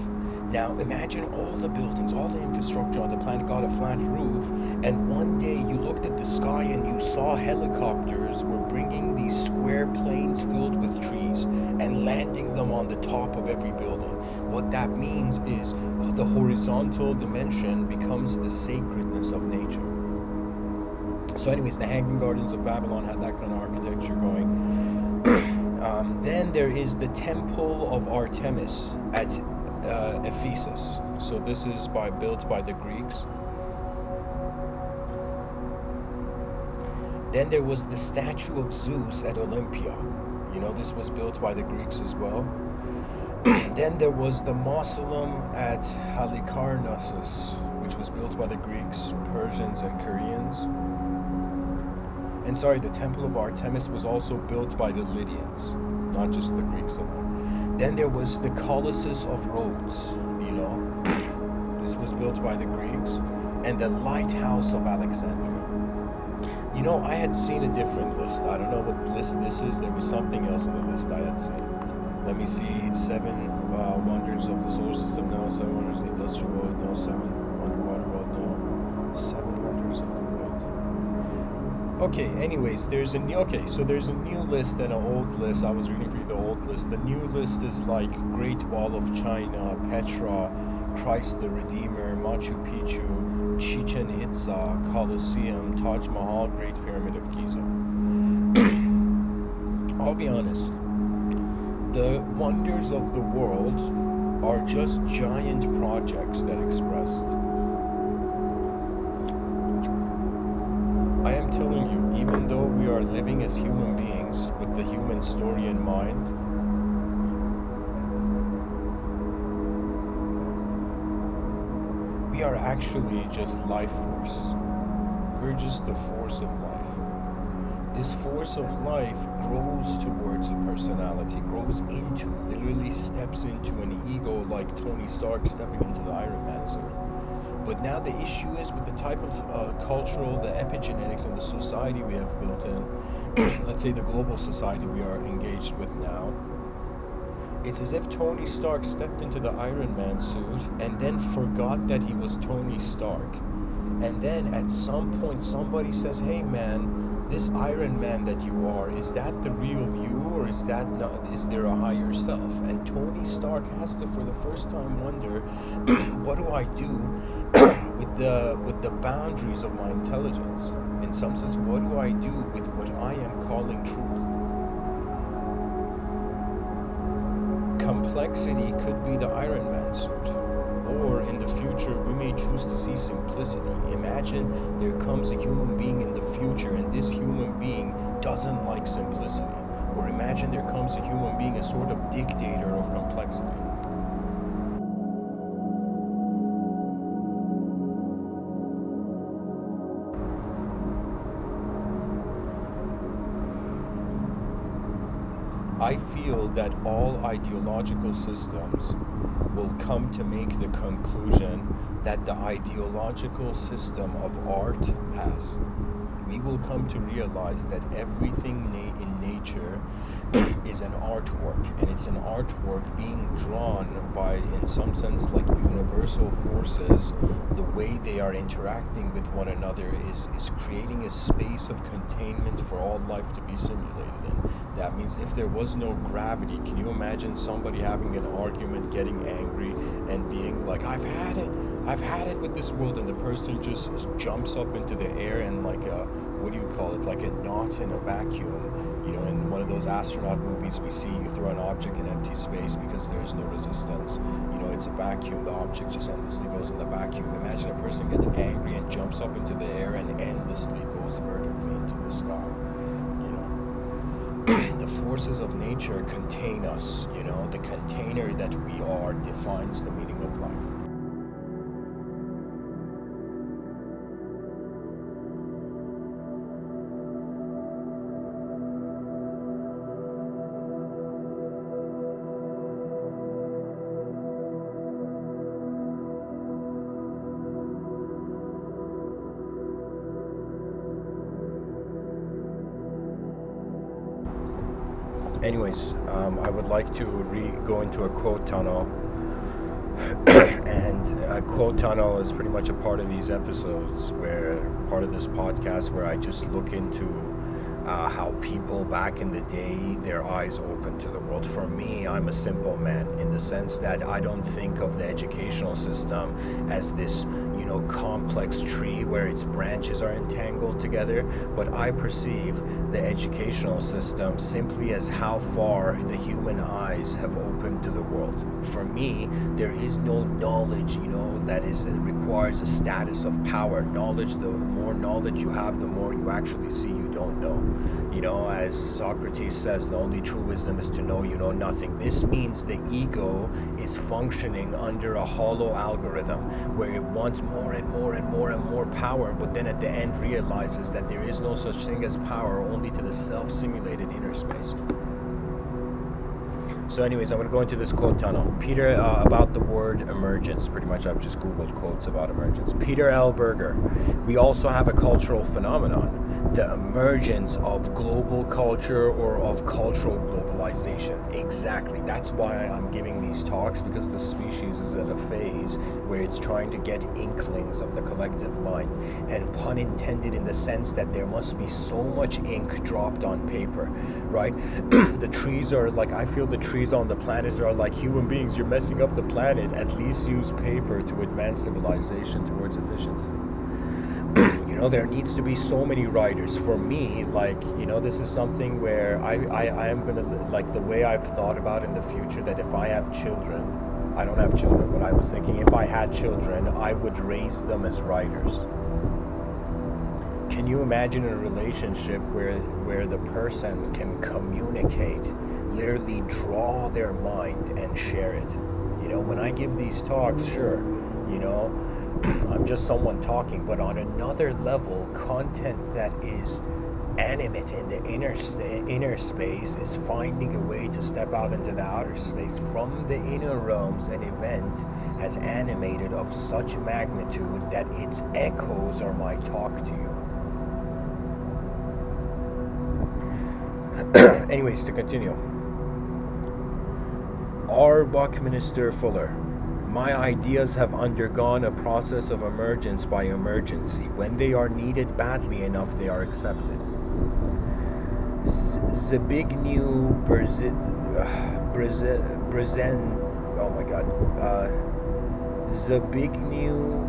Now imagine all the buildings, all the infrastructure on the planet got a flat roof, and one day you looked at the sky and you saw helicopters were bringing these square planes filled with trees and landing them on the top of every building. What that means is the horizontal dimension becomes the sacredness of nature. So anyways, the Hanging Gardens of Babylon had that kind of architecture going. Then there is the Temple of Artemis at Ephesus. So this is built by the Greeks. Then there was the statue of Zeus at Olympia. You know, this was built by the Greeks as well. Then there was the mausoleum at Halicarnassus, which was built by the Greeks, Persians, and Koreans. And sorry, the Temple of Artemis was also built by the Lydians, not just the Greeks alone. Then there was the Colossus of Rhodes, you know. This was built by the Greeks. And the Lighthouse of Alexandria. You know, I had seen a different list. I don't know what list this is. There was something else in the list I had seen. Let me see. 7 wonders of the solar system. No. 7 wonders of the industrial world. No. 7 underwater world. No. 7 Okay, anyways, there's a new list and an old list. I was reading for you the old list. The new list is like Great Wall of China, Petra, Christ the Redeemer, Machu Picchu, Chichen Itza, Colosseum, Taj Mahal, Great Pyramid of Giza. I'll be honest, the wonders of the world are just giant projects that expressed. I am telling you, even though we are living as human beings with the human story in mind, we are actually just life force. We're just the force of life. This force of life grows towards a personality, grows into, literally steps into an ego like Tony Stark stepping into the Iron Man suit. But now the issue is with the type of cultural, the epigenetics and the society we have built in, let's say the global society we are engaged with now, it's as if Tony Stark stepped into the Iron Man suit and then forgot that he was Tony Stark. And then at some point somebody says, hey man, this Iron Man that you are, is that the real you, or is that not? Is there a higher self? And Tony Stark has to, for the first time, wonder, what do I do with the boundaries of my intelligence? In some sense, what do I do with what I am calling truth? Complexity could be the Iron Man suit. Or in the future, we may choose to see simplicity. Imagine there comes a human being in the future and this human being doesn't like simplicity. Or imagine there comes a human being, a sort of dictator of complexity. I feel that all ideological systems will come to make the conclusion that the ideological system of art has. We will come to realize that everything in nature is an artwork, and it's an artwork being drawn by, in some sense, like universal forces. The way they are interacting with one another is creating a space of containment for all life to be simulated in. That means if there was no gravity, can you imagine somebody having an argument, getting angry, and being like, I've had it with this world, and the person just jumps up into the air and like what do you call it, like a knot in a vacuum. You know, in one of those astronaut movies we see, you throw an object in empty space because there is no resistance. You know, it's a vacuum, the object just endlessly goes in the vacuum. Imagine a person gets angry and jumps up into the air and endlessly goes vertically into the sky. The forces of nature contain us, you know, the container that we are defines the meaning of life. Anyways, I would like to go into a quote tunnel, and a quote tunnel is pretty much a part of these episodes, where part of this podcast where I just look into how people back in the day, their eyes open to the world. For me, I'm a simple man in the sense that I don't think of the educational system as this, you know, complex tree where its branches are entangled together, but I perceive the educational system simply as how far the human eyes have opened to the world. For me, there is no knowledge, you know, that requires a status of power. Knowledge, the more knowledge you have, the more you actually see you don't know. You know, as Socrates says, the only true wisdom is to know you know nothing. This means the ego is functioning under a hollow algorithm where it wants more and more and more and more power, but then at the end realizes that there is no such thing as power, only to the self-simulated inner space. So anyways, I'm going to go into this quote tunnel. Peter, about the word emergence, pretty much I've just Googled quotes about emergence. Peter L. Berger, we also have a cultural phenomenon. the emergence of global culture or of cultural globalization. Exactly. That's why I'm giving these talks, because the species is at a phase where it's trying to get inklings of the collective mind. And pun intended, in the sense that there must be so much ink dropped on paper, right? The trees are like, I feel the trees on the planet are like human beings. You're messing up the planet. At least use paper to advance civilization towards efficiency. There needs to be so many writers. For me, like, this is something where I am going to, like, the way I've thought about in the future, that if I have children, I don't have children, but I was thinking if I had children, I would raise them as writers. Can you imagine a relationship where the person can communicate, literally draw their mind and share it? When I give these talks, sure, I'm just someone talking, but on another level, content that is animate in the inner space is finding a way to step out into the outer space. From the inner realms, an event has animated of such magnitude that its echoes are my talk to you. Anyways, to continue. R. Buckminster Fuller. My ideas have undergone a process of emergence by emergency. When they are needed badly enough, they are accepted. Zbigniew Zbigniew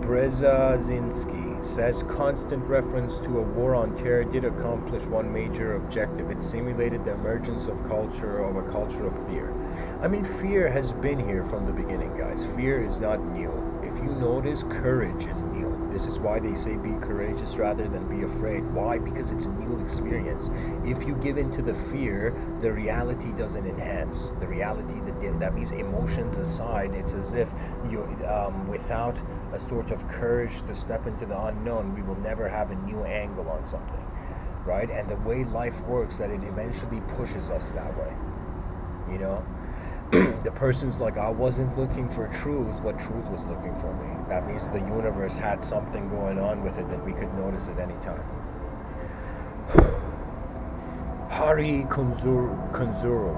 Brzezinski says constant reference to a war on terror did accomplish one major objective. It simulated the emergence of a culture of fear. I mean, fear has been here from the beginning, guys. Fear is not new. If you notice, courage is new. This is why they say be courageous rather than be afraid. Why? Because it's a new experience. If you give in to the fear, the reality doesn't enhance. The reality, that means emotions aside, it's as if you, without a sort of courage to step into the unknown, we will never have a new angle on something, right? And the way life works, that it eventually pushes us that way, The person's like, I wasn't looking for truth, what truth was looking for me. That means the universe had something going on with it that we could notice at any time. Hari Kunzuru.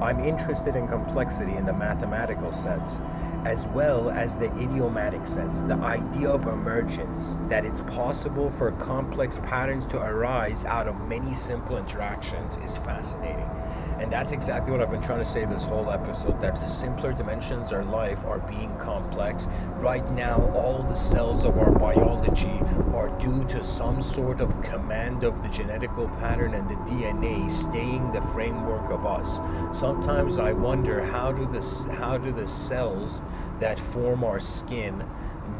I'm interested in complexity in the mathematical sense, as well as the idiomatic sense. The idea of emergence, that it's possible for complex patterns to arise out of many simple interactions, is fascinating. And that's exactly what I've been trying to say this whole episode, that the simpler dimensions of life are being complex. Right now, all the cells of our biology are due to some sort of command of the genetical pattern and the DNA staying the framework of us. Sometimes I wonder, how do the cells that form our skin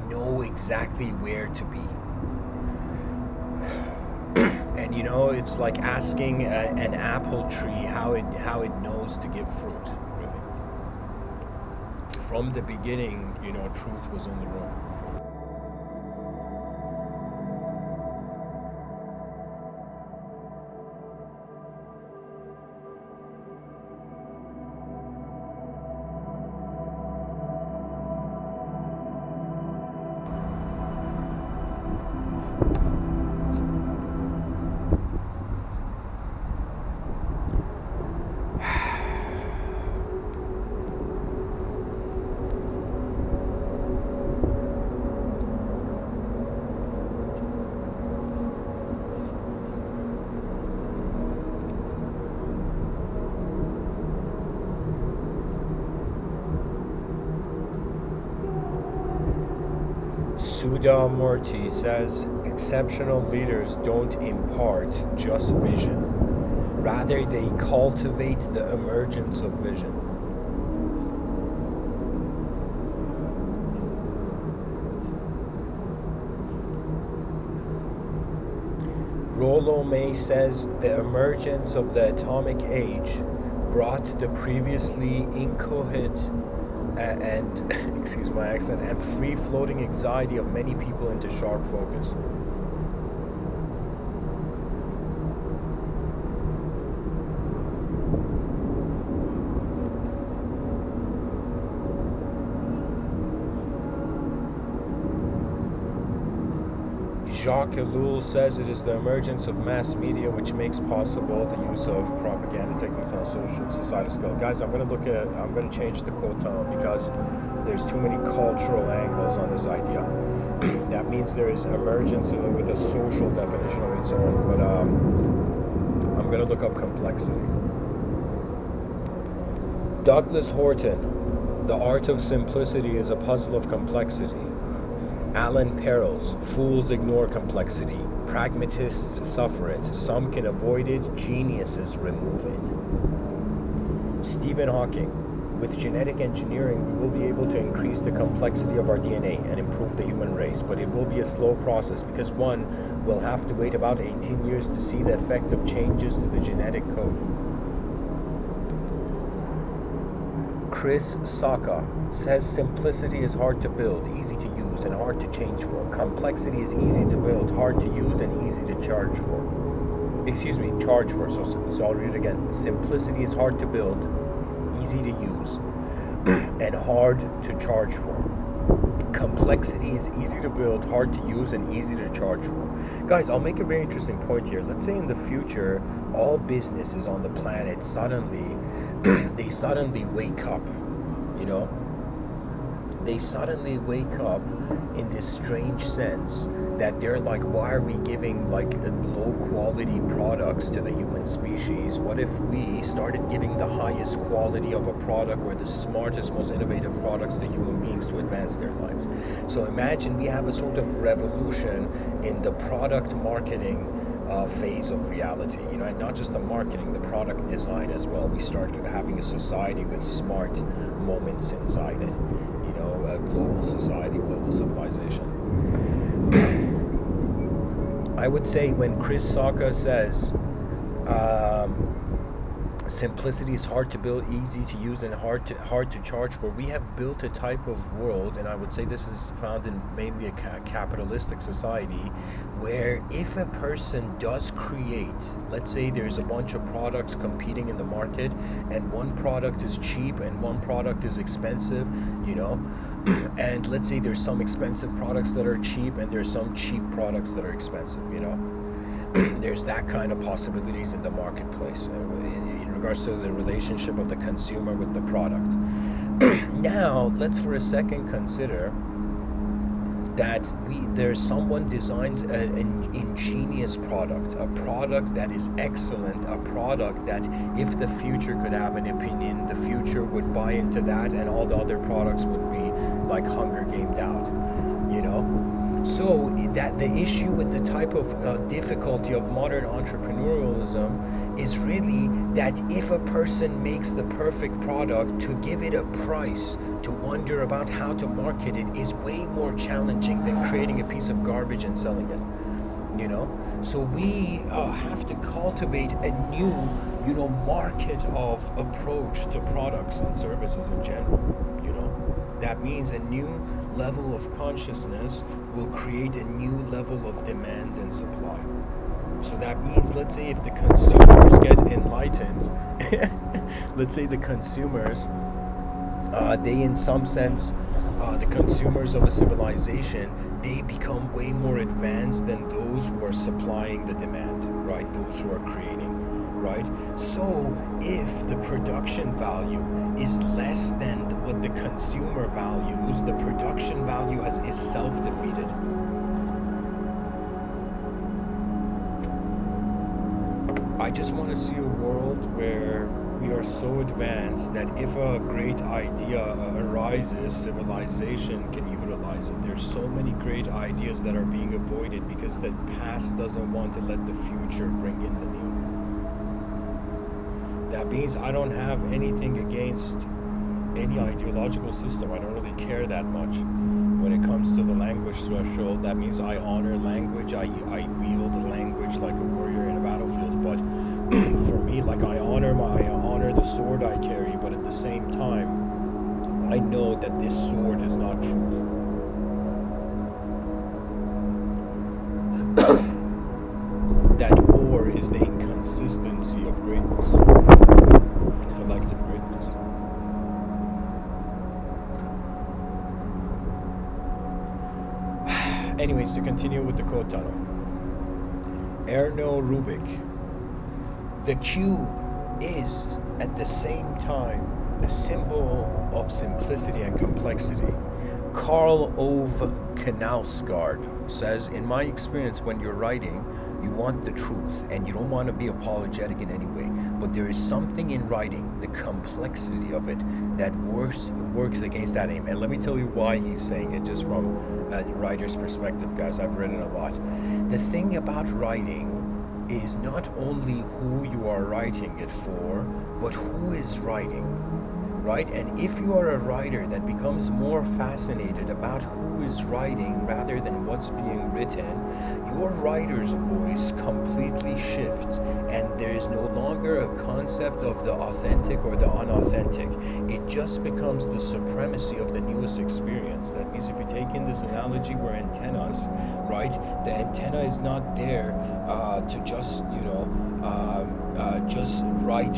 know exactly where to be? And it's like asking an apple tree how it knows to give fruit, really. From the beginning, truth was in the room. Sudha Murti says, exceptional leaders don't impart just vision. Rather, they cultivate the emergence of vision. Rollo May says, the emergence of the atomic age brought the previously incoherent and excuse my accent, and free-floating anxiety of many people into sharp focus. Jacques Ellul says it is the emergence of mass media which makes possible the use of propaganda techniques on a social societal scale. Guys, I'm going to change the quote tone because there's too many cultural angles on this idea. That means there is emergence with a social definition of its own, but I'm going to look up complexity. Douglas Horton, The Art of Simplicity is a Puzzle of Complexity. Alan Perels, Fools Ignore Complexity. Pragmatists suffer it. Some can avoid it. Geniuses remove it. Stephen Hawking, with genetic engineering, we will be able to increase the complexity of our DNA and improve the human race, but it will be a slow process because one will have to wait about 18 years to see the effect of changes to the genetic code. Chris Saka says simplicity is hard to build, easy to use, and hard to change for. Complexity is easy to build, hard to use, and easy to charge for. Charge for. So I'll read it again. Simplicity is hard to build, easy to use, and hard to charge for. Complexity is easy to build, hard to use, and easy to charge for. Guys, I'll make a very interesting point here. Let's say in the future, all businesses on the planet suddenly wake up, they suddenly wake up in this strange sense that they're like, why are we giving like low quality products to the human species? What if we started giving the highest quality of a product or the smartest, most innovative products to human beings to advance their lives? So imagine we have a sort of revolution in the product marketing phase of reality, and not just the marketing, the product design as well. We start having a society with smart moments inside it, a global society, global civilization. I would say when Chris Saka says simplicity is hard to build, easy to use, and hard to charge for, we have built a type of world, and I would say this is found in mainly a capitalistic society, where if a person does create, let's say there's a bunch of products competing in the market, and one product is cheap and one product is expensive, and let's say there's some expensive products that are cheap and there's some cheap products that are expensive, there's that kind of possibilities in the marketplace in regards to the relationship of the consumer with the product. Now, let's for a second consider that there's someone designs an ingenious product, a product that is excellent, a product that if the future could have an opinion, the future would buy into that, and all the other products would be like Hunger Gamed out, So that the issue with the type of difficulty of modern entrepreneurialism is really that if a person makes the perfect product, to give it a price, to wonder about how to market it is way more challenging than creating a piece of garbage and selling it. So we have to cultivate a new, market of approach to products and services in general. That means a new level of consciousness will create a new level of demand and supply. So that means, let's say if the consumers get enlightened, let's say the consumers, they in some sense, the consumers of a civilization, they become way more advanced than those who are supplying the demand, right? Those who are creating, right? So if the production value is less than what the consumer values, the production value is self-defeated. I just want to see a world where we are so advanced that if a great idea arises, civilization can utilize it. There's so many great ideas that are being avoided because the past doesn't want to let the future bring in the new. That means I don't have anything against any ideological system. I don't really care that much when it comes to the language threshold. That means I honor language. I wield language like a warrior in a battlefield. But for me, like I honor the sword I carry, but at the same time, I know that this sword is not truth. That war is the inconsistency of greatness, collective greatness. anyways, to continue with the code tunnel. Erno Rubik. The cube is at the same time a symbol of simplicity and complexity. Karl Ove Knausgaard says, in my experience, when you're writing, you want the truth and you don't want to be apologetic in any way. But there is something in writing, the complexity of it, that works against that aim. And let me tell you why he's saying it, just from a writer's perspective, guys. I've written a lot. The thing about writing is not only who you are writing it for, but who is writing, right? And if you are a writer that becomes more fascinated about who is writing rather than what's being written, your writer's voice completely shifts, and there is no longer a concept of the authentic or the unauthentic. It just becomes the supremacy of the newest experience. That means if you take in this analogy where antennas, right, the antenna is not there to just, just write,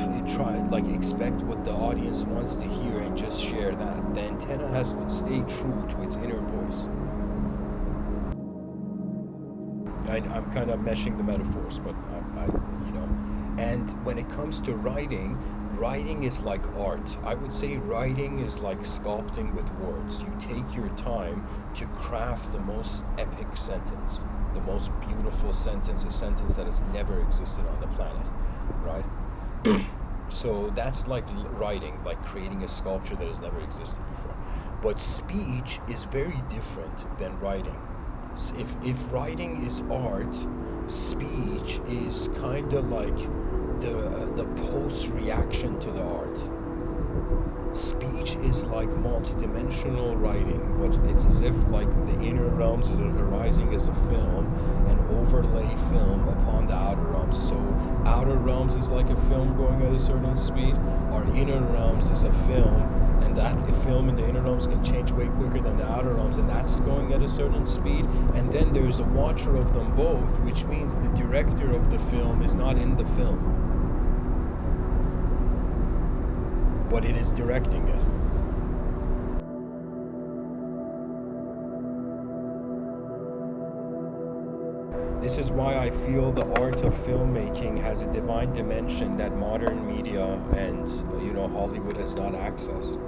expect what the audience wants to hear and just share that. The antenna has to stay true to its inner voice. I'm kind of meshing the metaphors, but and when it comes to writing is like art. I would say writing is like sculpting with words. You take your time to craft the most epic sentence, the most beautiful sentence, a sentence that has never existed on the planet, right? So that's like writing, like creating a sculpture that has never existed before. But speech is very different than writing. If writing is art, speech is kind of like the post-reaction to the art. Speech is like multi-dimensional writing, but it's as if like the inner realms are arising as a film, an overlay film upon the outer realms. So outer realms is like a film going at a certain speed, our inner realms is a film, and that film in the inner realms can change way quicker than the outer realms, and that's going at a certain speed. And then there's a watcher of them both, which means the director of the film is not in the film, but it is directing it. This is why I feel the art of filmmaking has a divine dimension that modern media and Hollywood has not accessed.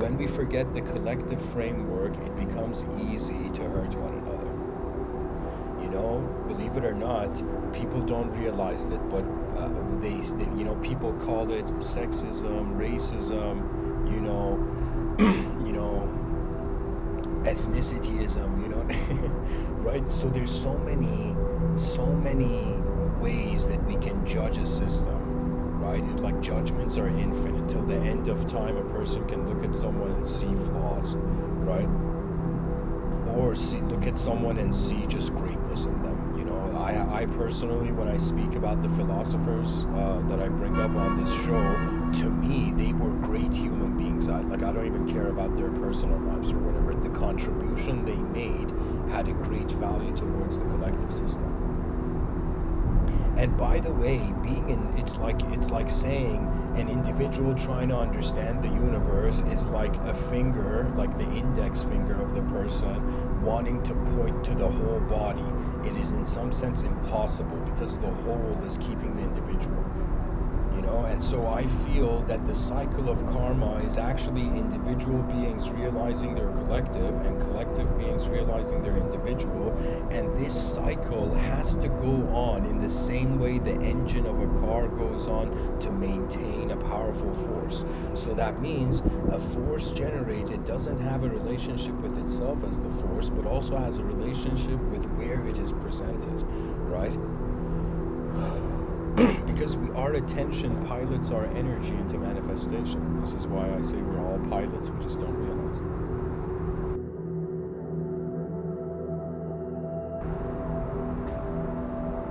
When we forget the collective framework, it becomes easy to hurt one another. Believe it or not, people don't realize it, but they people call it sexism, racism, ethnicityism, right? So there's so many ways that we can judge a system, right? Like judgments are infinite. Till the end of time, a person can look at someone and see flaws, right? Or look at someone and see just greatness in them. I personally, when I speak about the philosophers that I bring up on this show, to me, they were great human beings. I don't even care about their personal lives or whatever. The contribution they made had a great value towards the collective system. And by the way, it's like saying an individual trying to understand the universe is like a finger, like the index finger of the person wanting to point to the whole body. It is in some sense impossible because the whole is keeping the individual. And so I feel that the cycle of karma is actually individual beings realizing their collective and collective beings realizing their individual, and this cycle has to go on in the same way the engine of a car goes on to maintain a powerful force. So that means a force generated doesn't have a relationship with itself as the force, but also has a relationship with where it is presented, right? Because our attention pilots our energy into manifestation. This is why I say we're all pilots, we just don't realize it.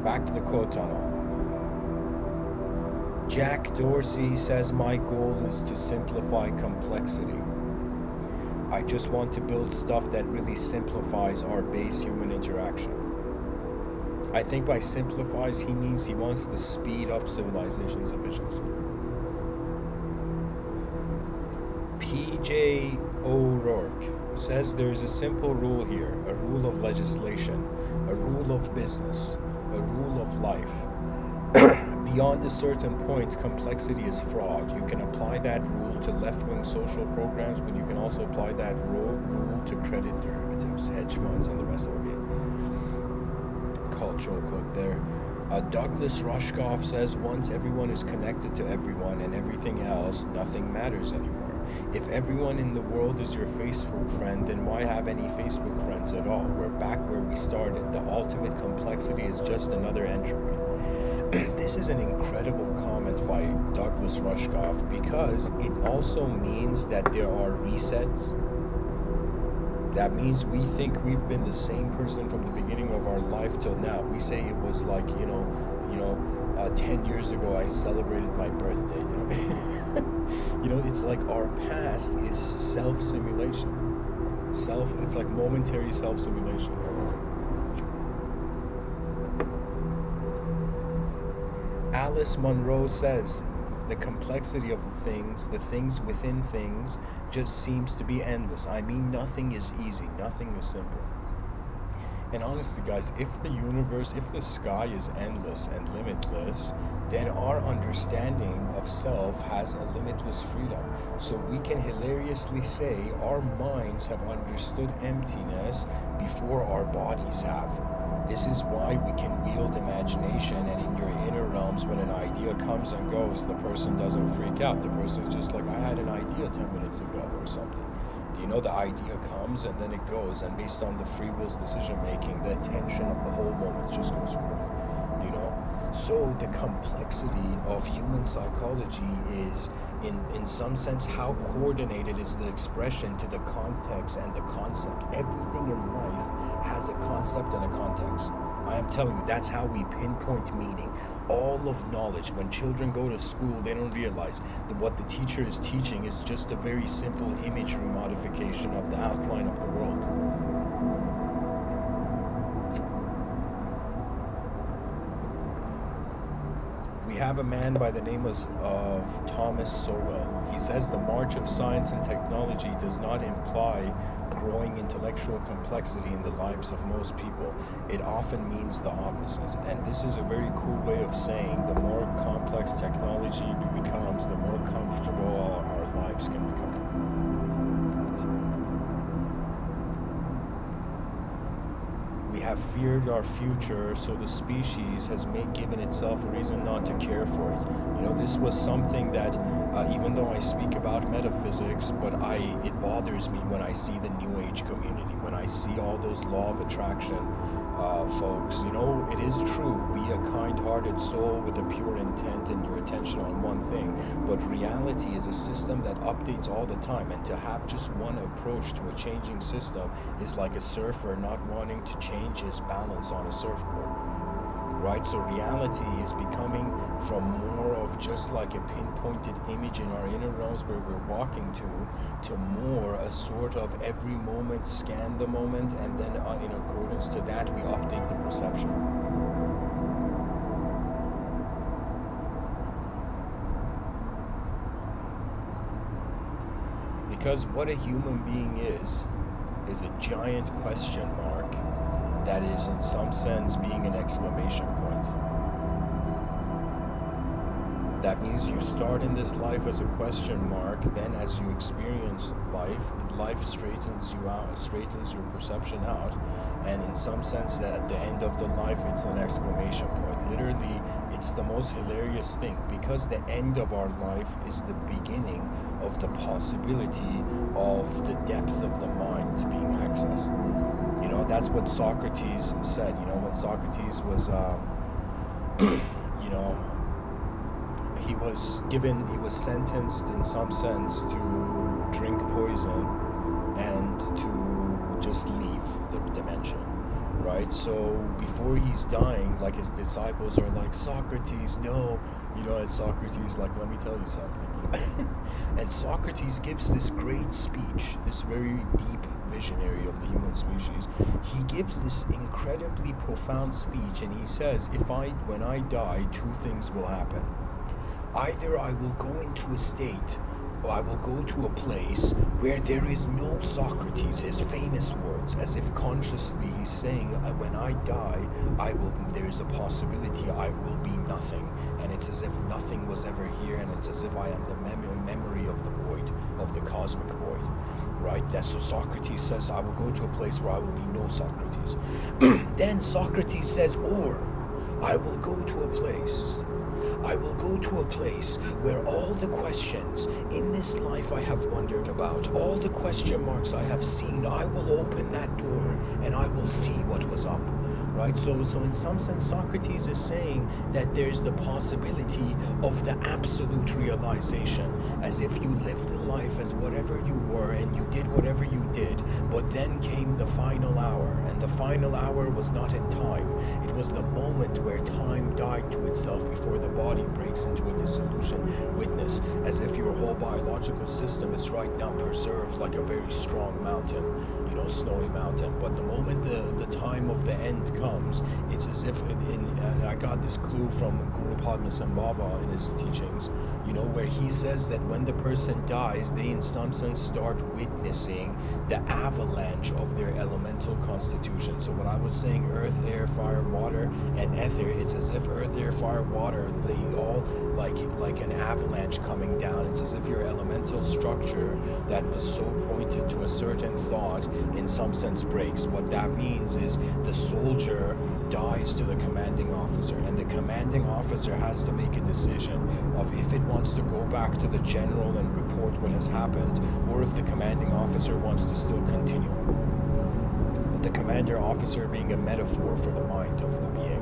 Back to the code tunnel. Jack Dorsey says, my goal is to simplify complexity. I just want to build stuff that really simplifies our base human interaction. I think by simplifies, he means he wants to speed up civilization's efficiency. PJ O'Rourke. says there is a simple rule here, a rule of legislation, a rule of business, a rule of life. Beyond a certain point, complexity is fraud. You can apply that rule to left-wing social programs, but you can also apply that rule to credit derivatives, hedge funds, and the rest of it. Cultural code there. Douglas Rushkoff says once everyone is connected to everyone and everything else, nothing matters anymore. If everyone in the world is your Facebook friend, then why have any Facebook friends at all? We're back where we started. The ultimate complexity is just another entropy. This is an incredible comment by Douglas Rushkoff because it also means that there are resets. That means we think we've been the same person from the beginning of our life till now. We say it was like, 10 years ago I celebrated my birthday, it's like our past is self-simulation. It's like momentary self-simulation. Alice Munro says, the complexity of the things within things, just seems to be endless. I mean, nothing is easy, nothing is simple. And honestly, guys, if the sky is endless and limitless, then our understanding of self has a limitless freedom. So we can hilariously say our minds have understood emptiness before our bodies have. This is why we can wield imagination, and in your inner realms, when an idea comes and goes, the person doesn't freak out. The person's just like, I had an idea 10 minutes ago or something. Do you know the idea comes and then it goes, and based on the free will's decision making, the attention of the whole moment just goes forward. So the complexity of human psychology is, in some sense, how coordinated is the expression to the context and the concept. Everything in life has a concept and a context. I am telling you, that's how we pinpoint meaning. All of knowledge, when children go to school, they don't realize that what the teacher is teaching is just a very simple imagery modification of the outline of the world. We have a man by the name of Thomas Sowell. He says the march of science and technology does not imply growing intellectual complexity in the lives of most people. It often means the opposite. And this is a very cool way of saying the more complex technology becomes, the more comfortable our lives can become. We have feared our future, so the species has given itself a reason not to care for it. This was something that, even though I speak about metaphysics, but it bothers me when I see the New Age community, when I see all those law of attraction folks. It is true, be a kind-hearted soul with a pure intent and your attention on one thing, but reality is a system that updates all the time, and to have just one approach to a changing system is like a surfer not wanting to change his balance on a surfboard, right? So reality is becoming from more of just like a pinpointed image in our inner realms where we're walking to more a sort of every moment scan the moment, and then in accordance to that we update the perception. Because what a human being is a giant question mark that is in some sense being an exclamation point. That means you start in this life as a question mark, then as you experience life straightens you out, straightens your perception out, and in some sense that at the end of the life it's an exclamation point. Literally, it's the most hilarious thing, because the end of our life is the beginning of the possibility of the depth of the mind being accessed. That's what Socrates said. When Socrates was he was sentenced in some sense to drink poison and to just leave the dimension, right? So before he's dying, like his disciples are like, Socrates, no, and Socrates like, let me tell you something, and Socrates gives this great speech, this very deep visionary of the human species. He gives this incredibly profound speech, and he says, when I die, two things will happen. Either I will go into a state, or I will go to a place where there is no Socrates, his famous words, as if consciously he's saying, when I die, there is a possibility I will be nothing. And it's as if nothing was ever here, and it's as if I am the memory of the void, of the cosmic void. Right? That's so Socrates says, I will go to a place where I will be no Socrates. Then Socrates says, or I will go to a place where all the questions in this life I have wondered about, all the question marks I have seen, I will open that door and I will see what was up. Right? So in some sense, Socrates is saying that there's the possibility of the absolute realization, as if you lived a life as whatever you were and you did whatever you did, but then came the final hour, and the final hour was not in time. It was the moment where time died to itself before the body breaks into a dissolution. Witness, as if your whole biological system is right now preserved like a very strong mountain, snowy mountain. But the moment the time of the end comes, it's as if, and I got this clue from Guru Padmasambhava in his teachings, where he says that when the person dies, they in some sense start witnessing the avalanche of their elemental constitution. So what I was saying, earth, air, fire, water, and ether, it's as if earth, air, fire, water, they all like an avalanche coming down. It's as if your elemental structure that was so pointed to a certain thought in some sense breaks. What that means is the soldier dies to the commanding officer, and the commanding officer has to make a decision of if it wants to go back to the general and report what has happened, or if the commanding officer wants to still continue. The commander officer being a metaphor for the mind of the being,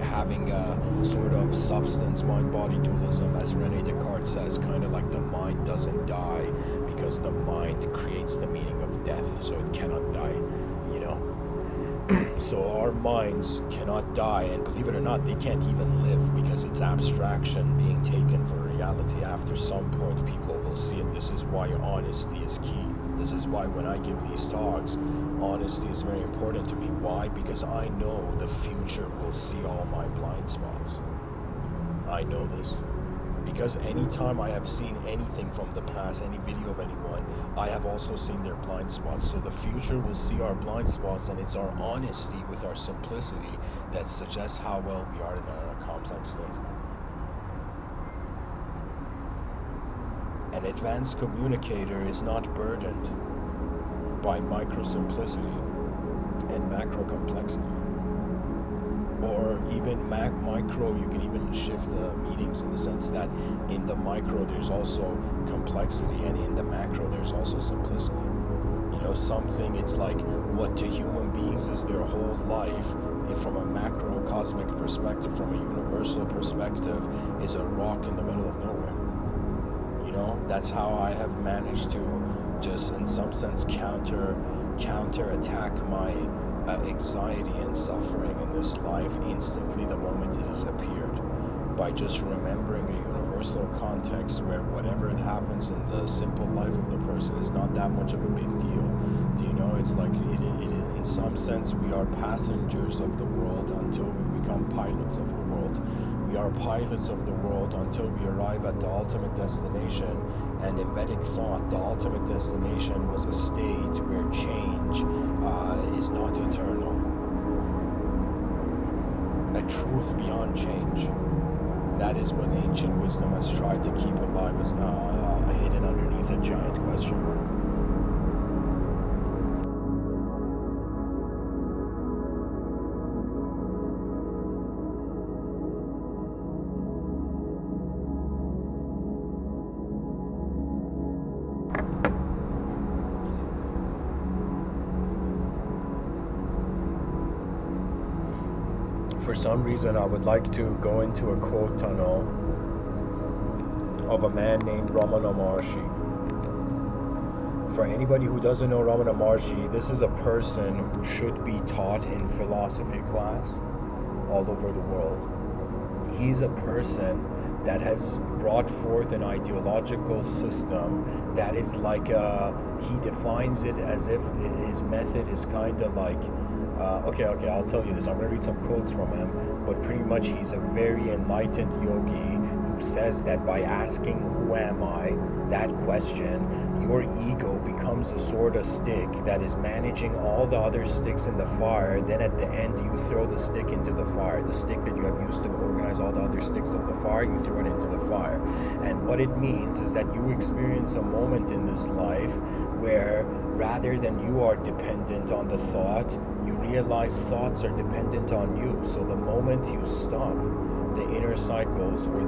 having a sort of substance mind-body dualism, as Rene Descartes says, kind of like the mind doesn't die because the mind creates the meaning of death, so it cannot die, So our minds cannot die, and believe it or not, they can't even live because it's abstraction being taken for reality. After some point, people will see it. This is why honesty is key. This is why when I give these talks, honesty is very important to me. Why? Because I know the future will see all my blind spots. I know this. Because anytime I have seen anything from the past, any video of anyone, I have also seen their blind spots. So the future will see our blind spots, and it's our honesty with our simplicity that suggests how well we are in our complex state. An advanced communicator is not burdened by micro-simplicity and macro-complexity. Or even micro, you can even shift the meanings in the sense that in the micro there's also complexity, and in the macro there's also simplicity. Something, it's like what to human beings is their whole life, if from a macro cosmic perspective, from a universal perspective, is a rock in the middle of nowhere. That's how I have managed to just in some sense counter attack my anxiety and suffering in this life instantly the moment it has appeared, by just remembering a universal context where whatever happens in the simple life of the person is not that much of a big deal. It's like in some sense we are passengers of the world until we become pilots of the world. We are pilots of the world until we arrive at the ultimate destination. And in Vedic thought, the ultimate destination was a state where change is not eternal. A truth beyond change. That is what ancient wisdom has tried to keep alive, as hidden underneath a giant question mark. For some reason, I would like to go into a quote tunnel of a man named Ramana Maharshi. For anybody who doesn't know Ramana Maharshi, this is a person who should be taught in philosophy class all over the world. He's a person that has brought forth an ideological system that is like, he defines it as if his method is kind of like, okay, I'll tell you this. I'm going to read some quotes from him, but pretty much he's a very enlightened yogi who says that by asking, who am I, that question, your ego becomes a sort of stick that is managing all the other sticks in the fire. Then at the end, you throw the stick into the fire. The stick that you have used to organize all the other sticks of the fire, you throw it into the fire. And what it means is that you experience a moment in this life where rather than you are dependent on the thought, you realize thoughts are dependent on you. So the moment you stop the inner cycles or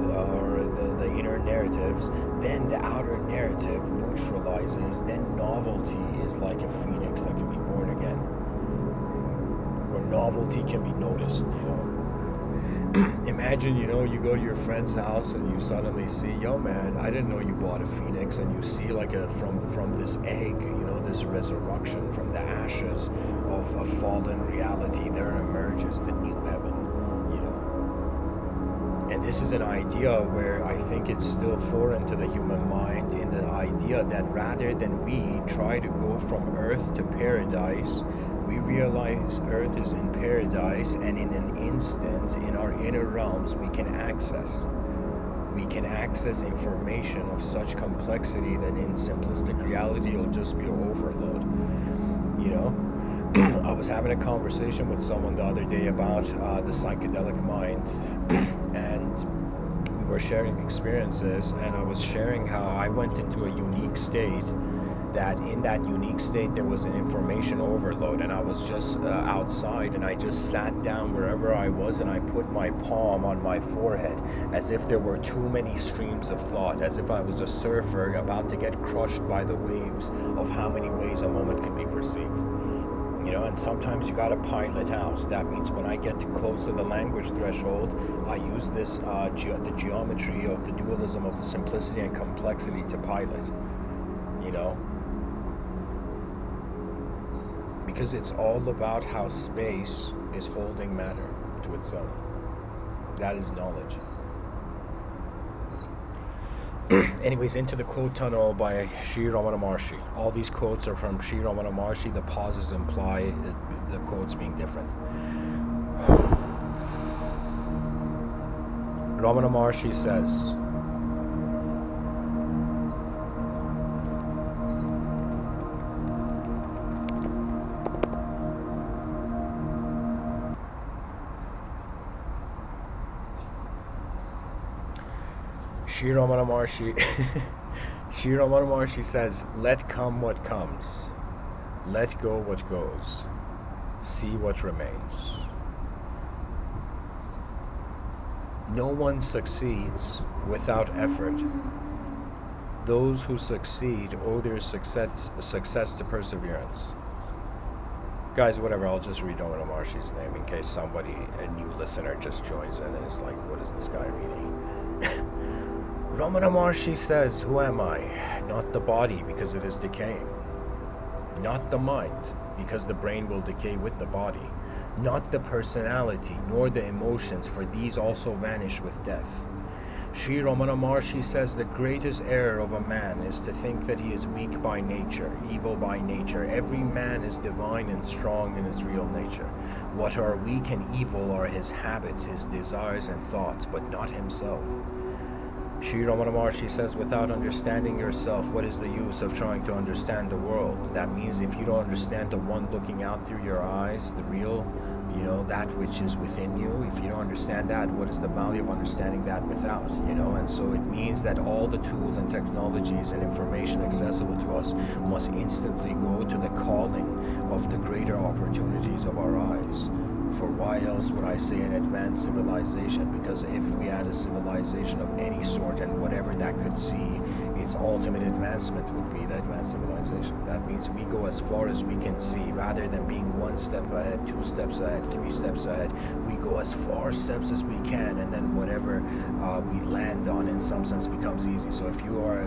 the inner narratives, then the outer narrative neutralizes. Then novelty is like a phoenix that can be born again, or novelty can be noticed, Imagine, you go to your friend's house and you suddenly see, yo man, I didn't know you bought a phoenix, and you see like from this egg, this resurrection from the ashes of a fallen reality, there emerges the new heaven. And this is an idea where I think it's still foreign to the human mind, in the idea that rather than we try to go from earth to paradise, we realize earth is in paradise, and in an instant, in our inner realms, we can access information of such complexity that in simplistic reality it'll just be an overload. I was having a conversation with someone the other day about the psychedelic mind, and we were sharing experiences, and I was sharing how I went into a unique state, that in that unique state there was an information overload, and I was just outside, and I just sat down wherever I was, and I put my palm on my forehead as if there were too many streams of thought, as if I was a surfer about to get crushed by the waves of how many ways a moment could be perceived. And sometimes you gotta pilot out. That means when I get too close to the language threshold, I use this the geometry of the dualism of the simplicity and complexity to pilot. Because it's all about how space is holding matter to itself. That is knowledge. Anyways, into the quote tunnel by Sri Ramana Maharshi. All these quotes are from Sri Ramana Maharshi. The pauses imply the quotes being different. Ramana Maharshi says, Sri Ramana Maharshi says, let come what comes, let go what goes, see what remains. No one succeeds without effort. Those who succeed owe their success to perseverance. Guys, whatever, I'll just read Ramana Maharshi's name in case somebody, a new listener, just joins in and is like, what is this guy reading? Ramana Maharshi says, who am I? Not the body, because it is decaying. Not the mind, because the brain will decay with the body. Not the personality, nor the emotions, for these also vanish with death. Sri Ramana Maharshi says the greatest error of a man is to think that he is weak by nature, evil by nature. Every man is divine and strong in his real nature. What are weak and evil are his habits, his desires and thoughts, but not himself. Sri Ramana Maharshi says, without understanding yourself, what is the use of trying to understand the world? That means if you don't understand the one looking out through your eyes, the real, that which is within you, if you don't understand that, what is the value of understanding that without, And so it means that all the tools and technologies and information accessible to us must instantly go to the calling of the greater opportunities of our eyes. For why else would I say an advanced civilization? Because if we had a civilization of any sort, and whatever that could see, its ultimate advancement would be the advanced civilization. That means we go as far as we can see, rather than being one step ahead, 2 steps ahead, 3 steps ahead. We go as far steps as we can, and then whatever we land on in some sense becomes easy. So if you are,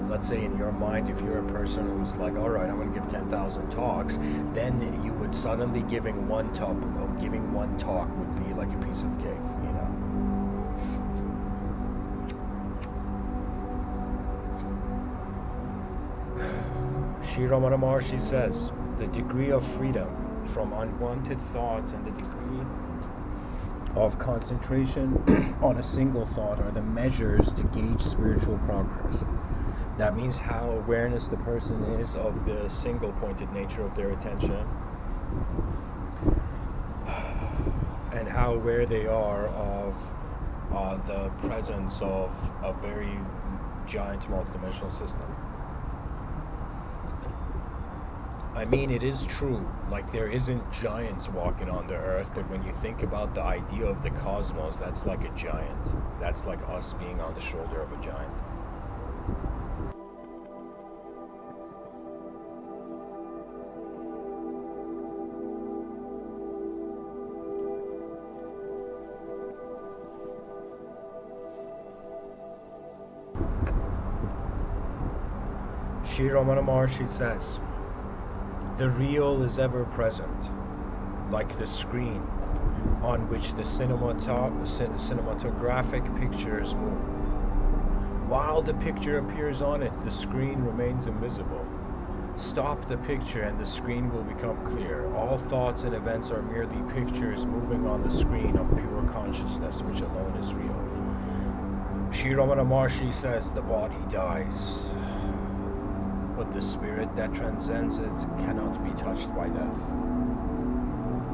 let's say in your mind, if you're a person who's like, all right, I'm going to give 10,000 talks, then you would suddenly giving one talk would be like a piece of cake, Sri Ramana Maharshi says, the degree of freedom from unwanted thoughts and the degree of concentration on a single thought are the measures to gauge spiritual progress. That means how awareness the person is of the single-pointed nature of their attention, and how aware they are of the presence of a very giant multidimensional system. I mean, it is true, like there isn't giants walking on the earth, but when you think about the idea of the cosmos, that's like a giant. That's like us being on the shoulder of a giant. Sri Ramana Maharshi says, the real is ever present, like the screen on which the cinematographic pictures move. While the picture appears on it, the screen remains invisible. Stop the picture and the screen will become clear. All thoughts and events are merely pictures moving on the screen of pure consciousness, which alone is real. Sri Ramana Maharshi says the body dies, but the spirit that transcends it cannot be touched by death.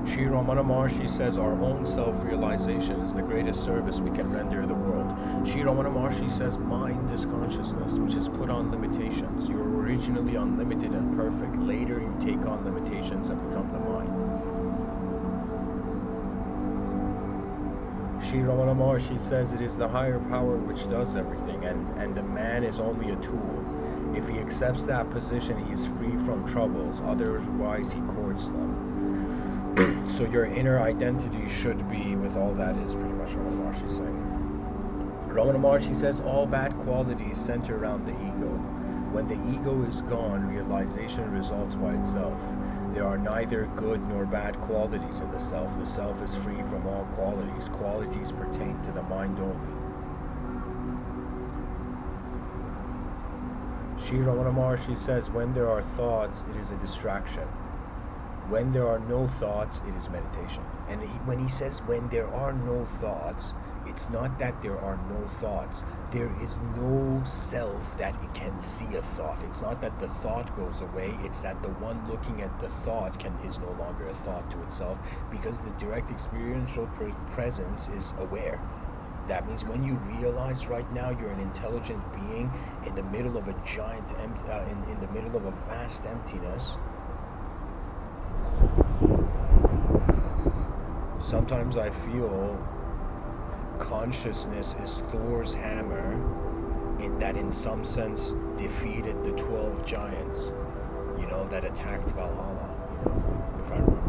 Sri Ramana Maharshi says our own self-realization is the greatest service we can render the world. Sri Ramana Maharshi says mind is consciousness, which is put on limitations. You are originally unlimited and perfect. Later you take on limitations and become the mind. Sri Ramana Maharshi says it is the higher power which does everything, and the man is only a tool. If he accepts that position, he is free from troubles, otherwise he courts them. So your inner identity should be with all that is pretty much what Ramana Maharshi is saying. Ramana Maharshi says all bad qualities center around the ego. When the ego is gone, realization results by itself. There are neither good nor bad qualities in the self. The self is free from all qualities. Qualities pertain to the mind only. Sri Ramana Maharshi says, when there are thoughts, it is a distraction. When there are no thoughts, it is meditation. And when he says when there are no thoughts, it's not that there are no thoughts. There is no self that it can see a thought. It's not that the thought goes away. It's that the one looking at the thought is no longer a thought to itself, because the direct experiential presence is aware. That means when you realize right now you're an intelligent being in the middle of a giant, in the middle of a vast emptiness. Sometimes I feel consciousness is Thor's hammer that in some sense defeated the 12 giants, that attacked Valhalla, if I remember.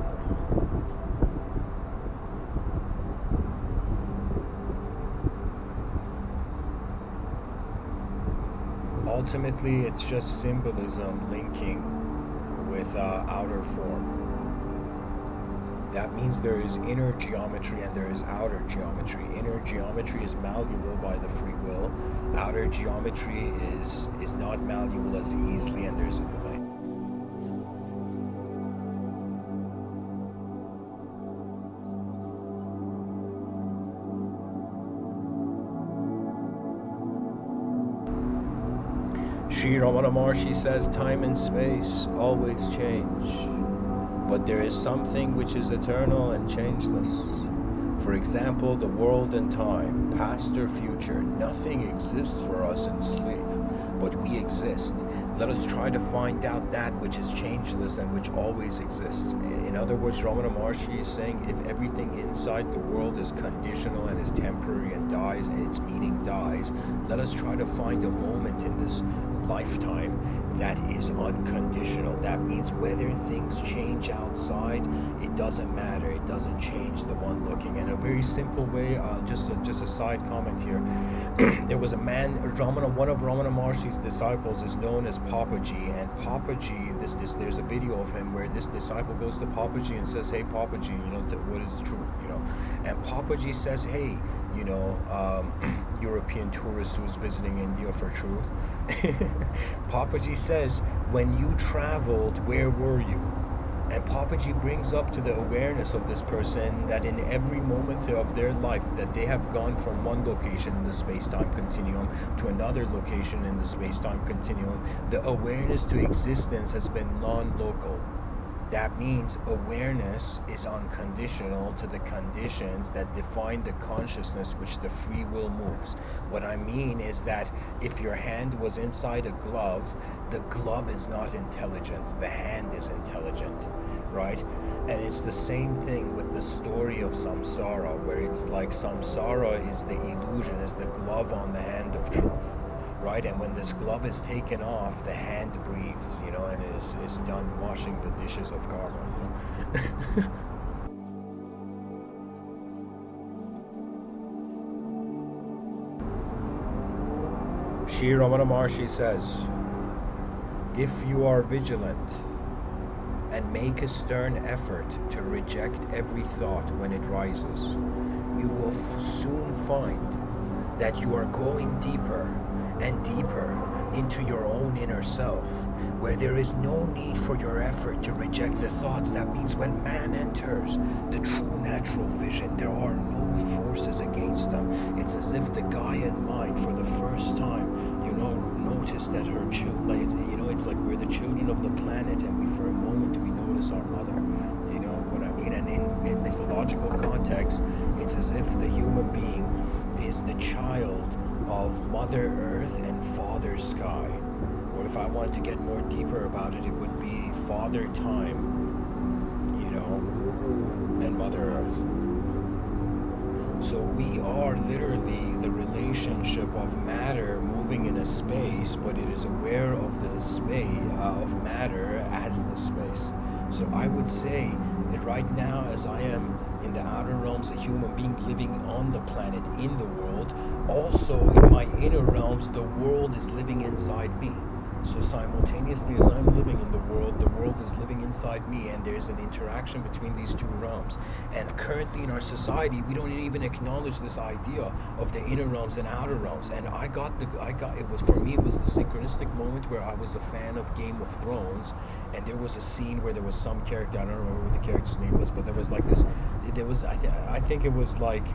Ultimately, it's just symbolism linking with outer form. That means there is inner geometry and there is outer geometry. Inner geometry is malleable by the free will. Outer geometry is not malleable as easily, and there's a delay. Sri Ramana Maharshi says time and space always change, but there is something which is eternal and changeless. For example, the world and time, past or future, nothing exists for us in sleep, but we exist. Let us try to find out that which is changeless and which always exists. In other words, Ramana Maharshi is saying if everything inside the world is conditional and is temporary and dies, and its meaning dies, let us try to find a moment in this lifetime that is unconditional. That means whether things change outside, it doesn't matter. It doesn't change the one looking. And a very simple way, just a side comment here. There was a man, one of Ramana Maharshi's disciples is known as Papaji, and Papaji, there's a video of him where this disciple goes to Papaji and says, "Hey Papaji, what is truth?" And Papaji says, "Hey, European tourist who's visiting India for truth." Papaji says, when you traveled, where were you? And Papa G brings up to the awareness of this person that in every moment of their life that they have gone from one location in the space-time continuum to another location in the space-time continuum, the awareness to existence has been non-local. That means awareness is unconditional to the conditions that define the consciousness which the free will moves. What I mean is that if your hand was inside a glove, the glove is not intelligent, the hand is intelligent, right? And it's the same thing with the story of samsara, where it's like samsara is the illusion, is the glove on the hand of truth. Right, and when this glove is taken off, the hand breathes, and is done washing the dishes of karma, Shri Ramana Maharshi says, if you are vigilant and make a stern effort to reject every thought when it rises, you will soon find that you are going deeper and deeper into your own inner self, where there is no need for your effort to reject the thoughts. That means when man enters the true natural vision, there are no forces against them. It's as if the Gaian mind for the first time, noticed that her children, it's like we're the children of the planet, and for a moment we notice our mother. You know what I mean? And in mythological context, it's as if the human being is the child of Mother Earth and Father Sky. Or if I wanted to get more deeper about it, it would be Father Time, and Mother Earth. So we are literally the relationship of matter moving in a space, but it is aware of the space, of matter as the space. So I would say that right now, as I am in the outer realms, a human being living on the planet, in the world, also in my inner realms, the world is living inside me. So simultaneously as I'm living in the world is living inside me, and there's an interaction between these two realms. And currently in our society, we don't even acknowledge this idea of the inner realms and outer realms. And for me, it was the synchronistic moment where I was a fan of Game of Thrones, and there was a scene where there was some character, I don't remember what the character's name was, but there was like this, I think it was like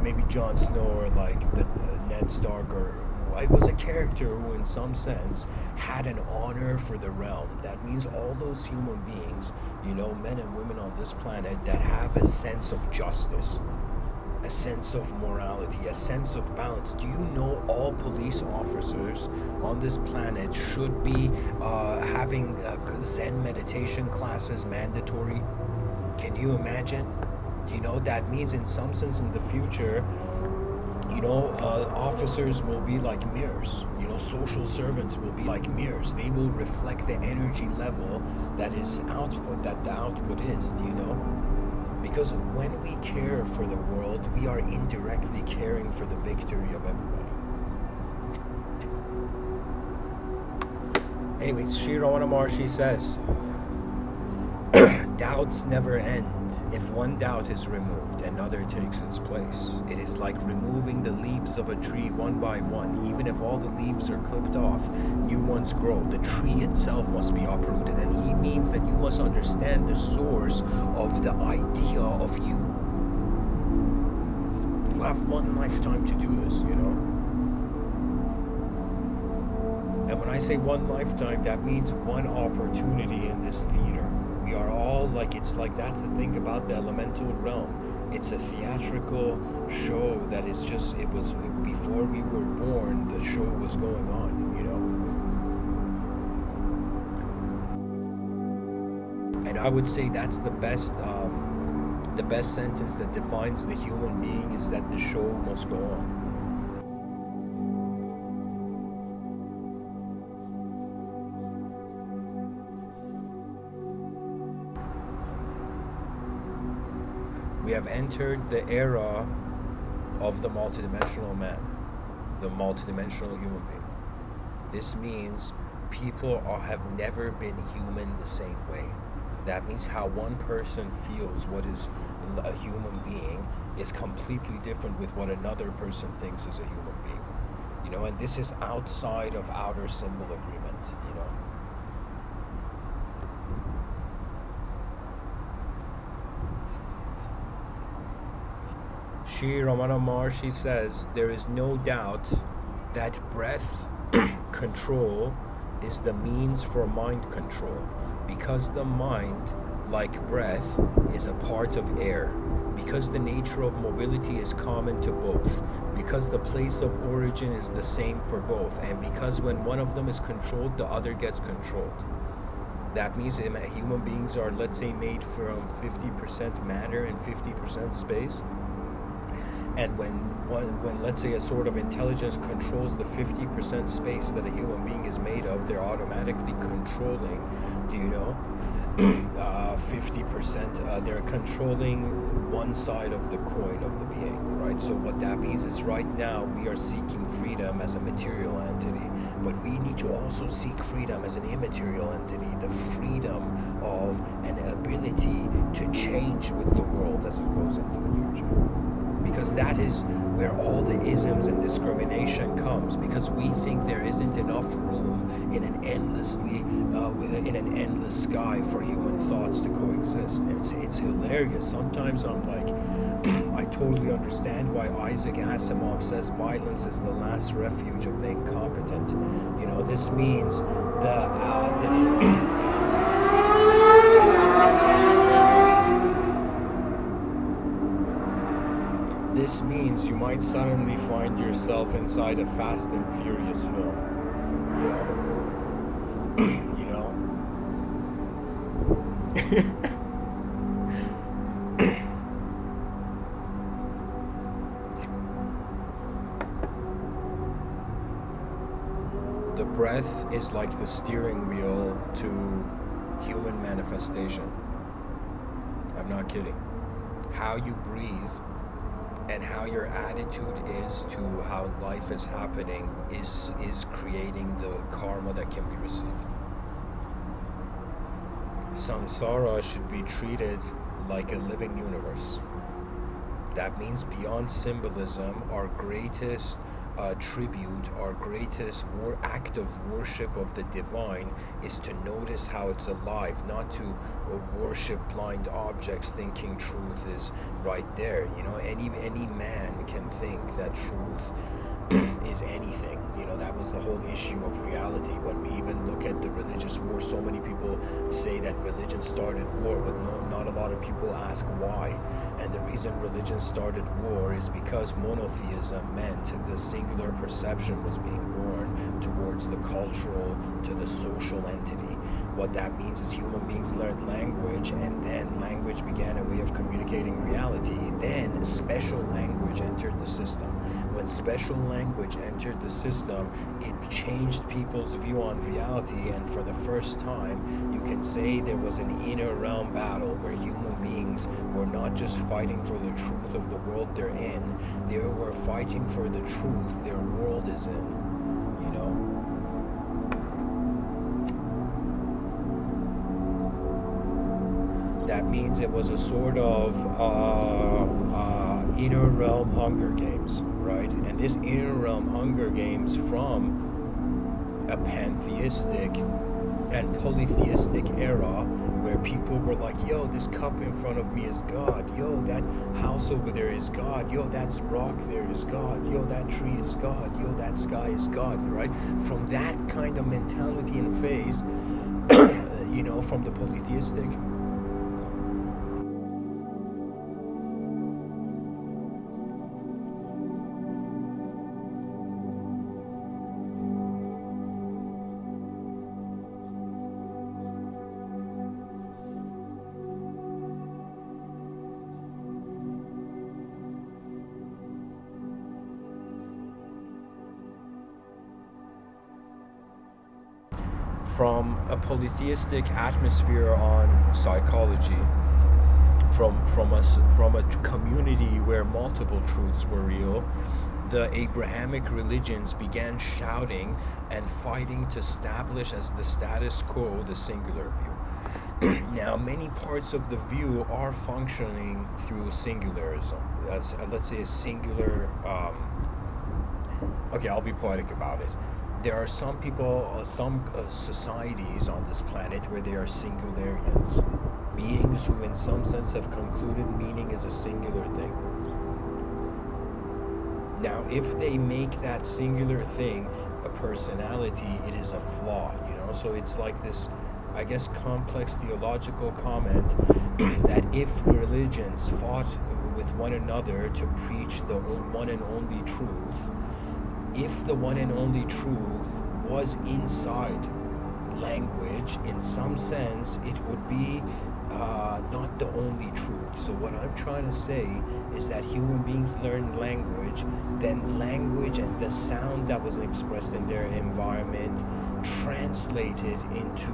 maybe Jon Snow or like the Ned Stark, or it was a character who in some sense had an honor for the realm. That means all those human beings, men and women on this planet that have a sense of justice, a sense of morality, a sense of balance. Do you know all police officers on this planet should be having Zen meditation classes mandatory? Can you imagine? That means in some sense in the future, officers will be like mirrors. Social servants will be like mirrors. They will reflect the energy level that is output, that the output is, Because when we care for the world, we are indirectly caring for the victory of everybody. Anyways, Sri Ramana Maharshi says, doubts never end. If one doubt is removed, another takes its place. It is like removing the leaves of a tree one by one. Even if all the leaves are clipped off, new ones grow. The tree itself must be uprooted. And he means that you must understand the source of the idea of you. You have one lifetime to do this, And when I say one lifetime, that means one opportunity in this theater. We are all that's the thing about the elemental realm. It's a theatrical show that is before we were born, the show was going on, And I would say that's the best sentence that defines the human being, is that the show must go on. We have entered the era of the multidimensional man, the multidimensional human being. This means people have never been human the same way. That means how one person feels what is a human being is completely different with what another person thinks is a human being. And this is outside of outer symbol agreement, Sri Ramana Maharshi says there is no doubt that breath control is the means for mind control, because the mind, like breath, is a part of air, because the nature of mobility is common to both, because the place of origin is the same for both, and because when one of them is controlled, the other gets controlled. That means human beings are, let's say, made from 50% matter and 50% space. And when let's say a sort of intelligence controls the 50% space that a human being is made of, they're automatically controlling, 50%, they're controlling one side of the coin of the being, right? So what that means is right now we are seeking freedom as a material entity, but we need to also seek freedom as an immaterial entity, the freedom of an ability to change with the world as it goes into the future. Because that is where all the isms and discrimination comes, because we think there isn't enough room in an endless sky for human thoughts to coexist. It's hilarious. Sometimes I'm like, I totally understand why Isaac Asimov says violence is the last refuge of the incompetent. This means This means you might suddenly find yourself inside a Fast and Furious film. The breath is like the steering wheel to human manifestation. I'm not kidding. How you breathe and how your attitude is to how life is happening is creating the karma that can be received. Samsara should be treated like a living universe. That means beyond symbolism, our greatest tribute, our greatest act of worship of the divine is to notice how it's alive, not to worship blind objects thinking truth is right there. Any man can think that truth is anything. That was the whole issue of reality. When we even look at the religious war, so many people say that religion started war, but not a lot of people ask why. And the reason religion started war is because monotheism meant the singular perception was being born towards the cultural, to the social entity. What that means is human beings learned language, and then language began a way of communicating reality. Then special language entered the system. When special language entered the system, it changed people's view on reality, and for the first time, you can say there was an inner realm battle where human beings were not just fighting for the truth of the world they're in, they were fighting for the truth their world is in. That means it was a sort of inner realm Hunger Games, right? And this inner realm Hunger Games from a pantheistic and polytheistic era where people were like, yo, this cup in front of me is God, yo, that house over there is God, yo, that's rock there is God, yo, that tree is God, yo, that sky is God, right? From that kind of mentality and phase, from the polytheistic, from a polytheistic atmosphere on psychology, from a community where multiple truths were real, the Abrahamic religions began shouting and fighting to establish as the status quo the singular view. Now, many parts of the view are functioning through singularism. That's, let's say, a singular. Okay, I'll be poetic about it. There are some people, some societies on this planet where they are singularians, beings who in some sense have concluded meaning is a singular thing. Now, if they make that singular thing a personality, it is a flaw, So it's like this, I guess, complex theological comment that if religions fought with one another to preach the one and only truth, if the one and only truth was inside language, in some sense, it would be not the only truth. So what I'm trying to say is that human beings learn language, then language and the sound that was expressed in their environment translated into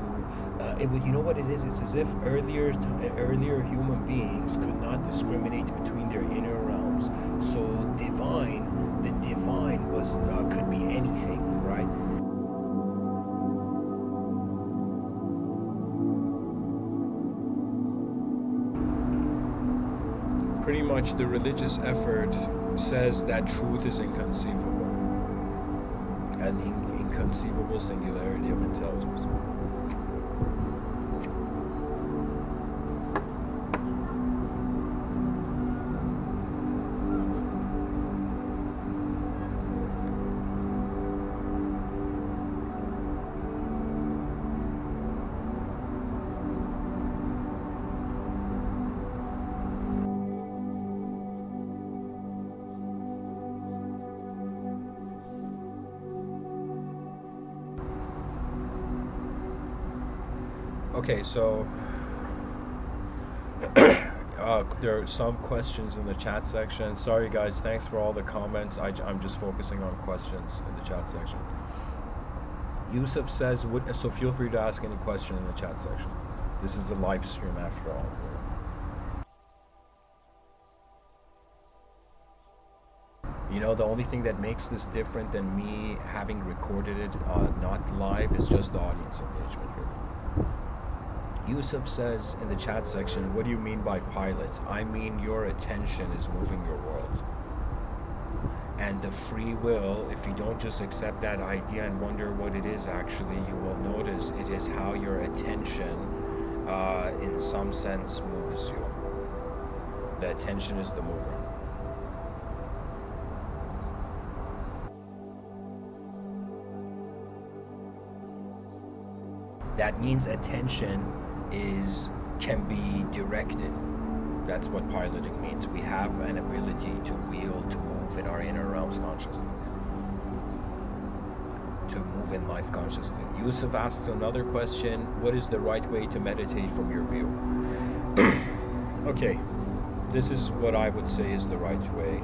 you know what it is? It's as if earlier human beings could not discriminate between their inner realms. So the divine was could be anything, right? Pretty much the religious effort says that truth is inconceivable, an inconceivable singularity of intelligence. Okay, so there are some questions in the chat section. Sorry guys, thanks for all the comments. I'm just focusing on questions in the chat section. Yusuf says, so feel free to ask any question in the chat section. This is a live stream after all. The only thing that makes this different than me having recorded it not live is just the audience engagement here. Yusuf says in the chat section, what do you mean by pilot? I mean your attention is moving your world. And the free will, if you don't just accept that idea and wonder what it is actually, you will notice it is how your attention, in some sense, moves you. The attention is the mover. That means attention can be directed. That's what piloting means. We have an ability to wield, to move in our inner realms consciously, to move in life consciously. Yusuf asks another question, what is the right way to meditate from your view? Okay, this is what I would say is the right way.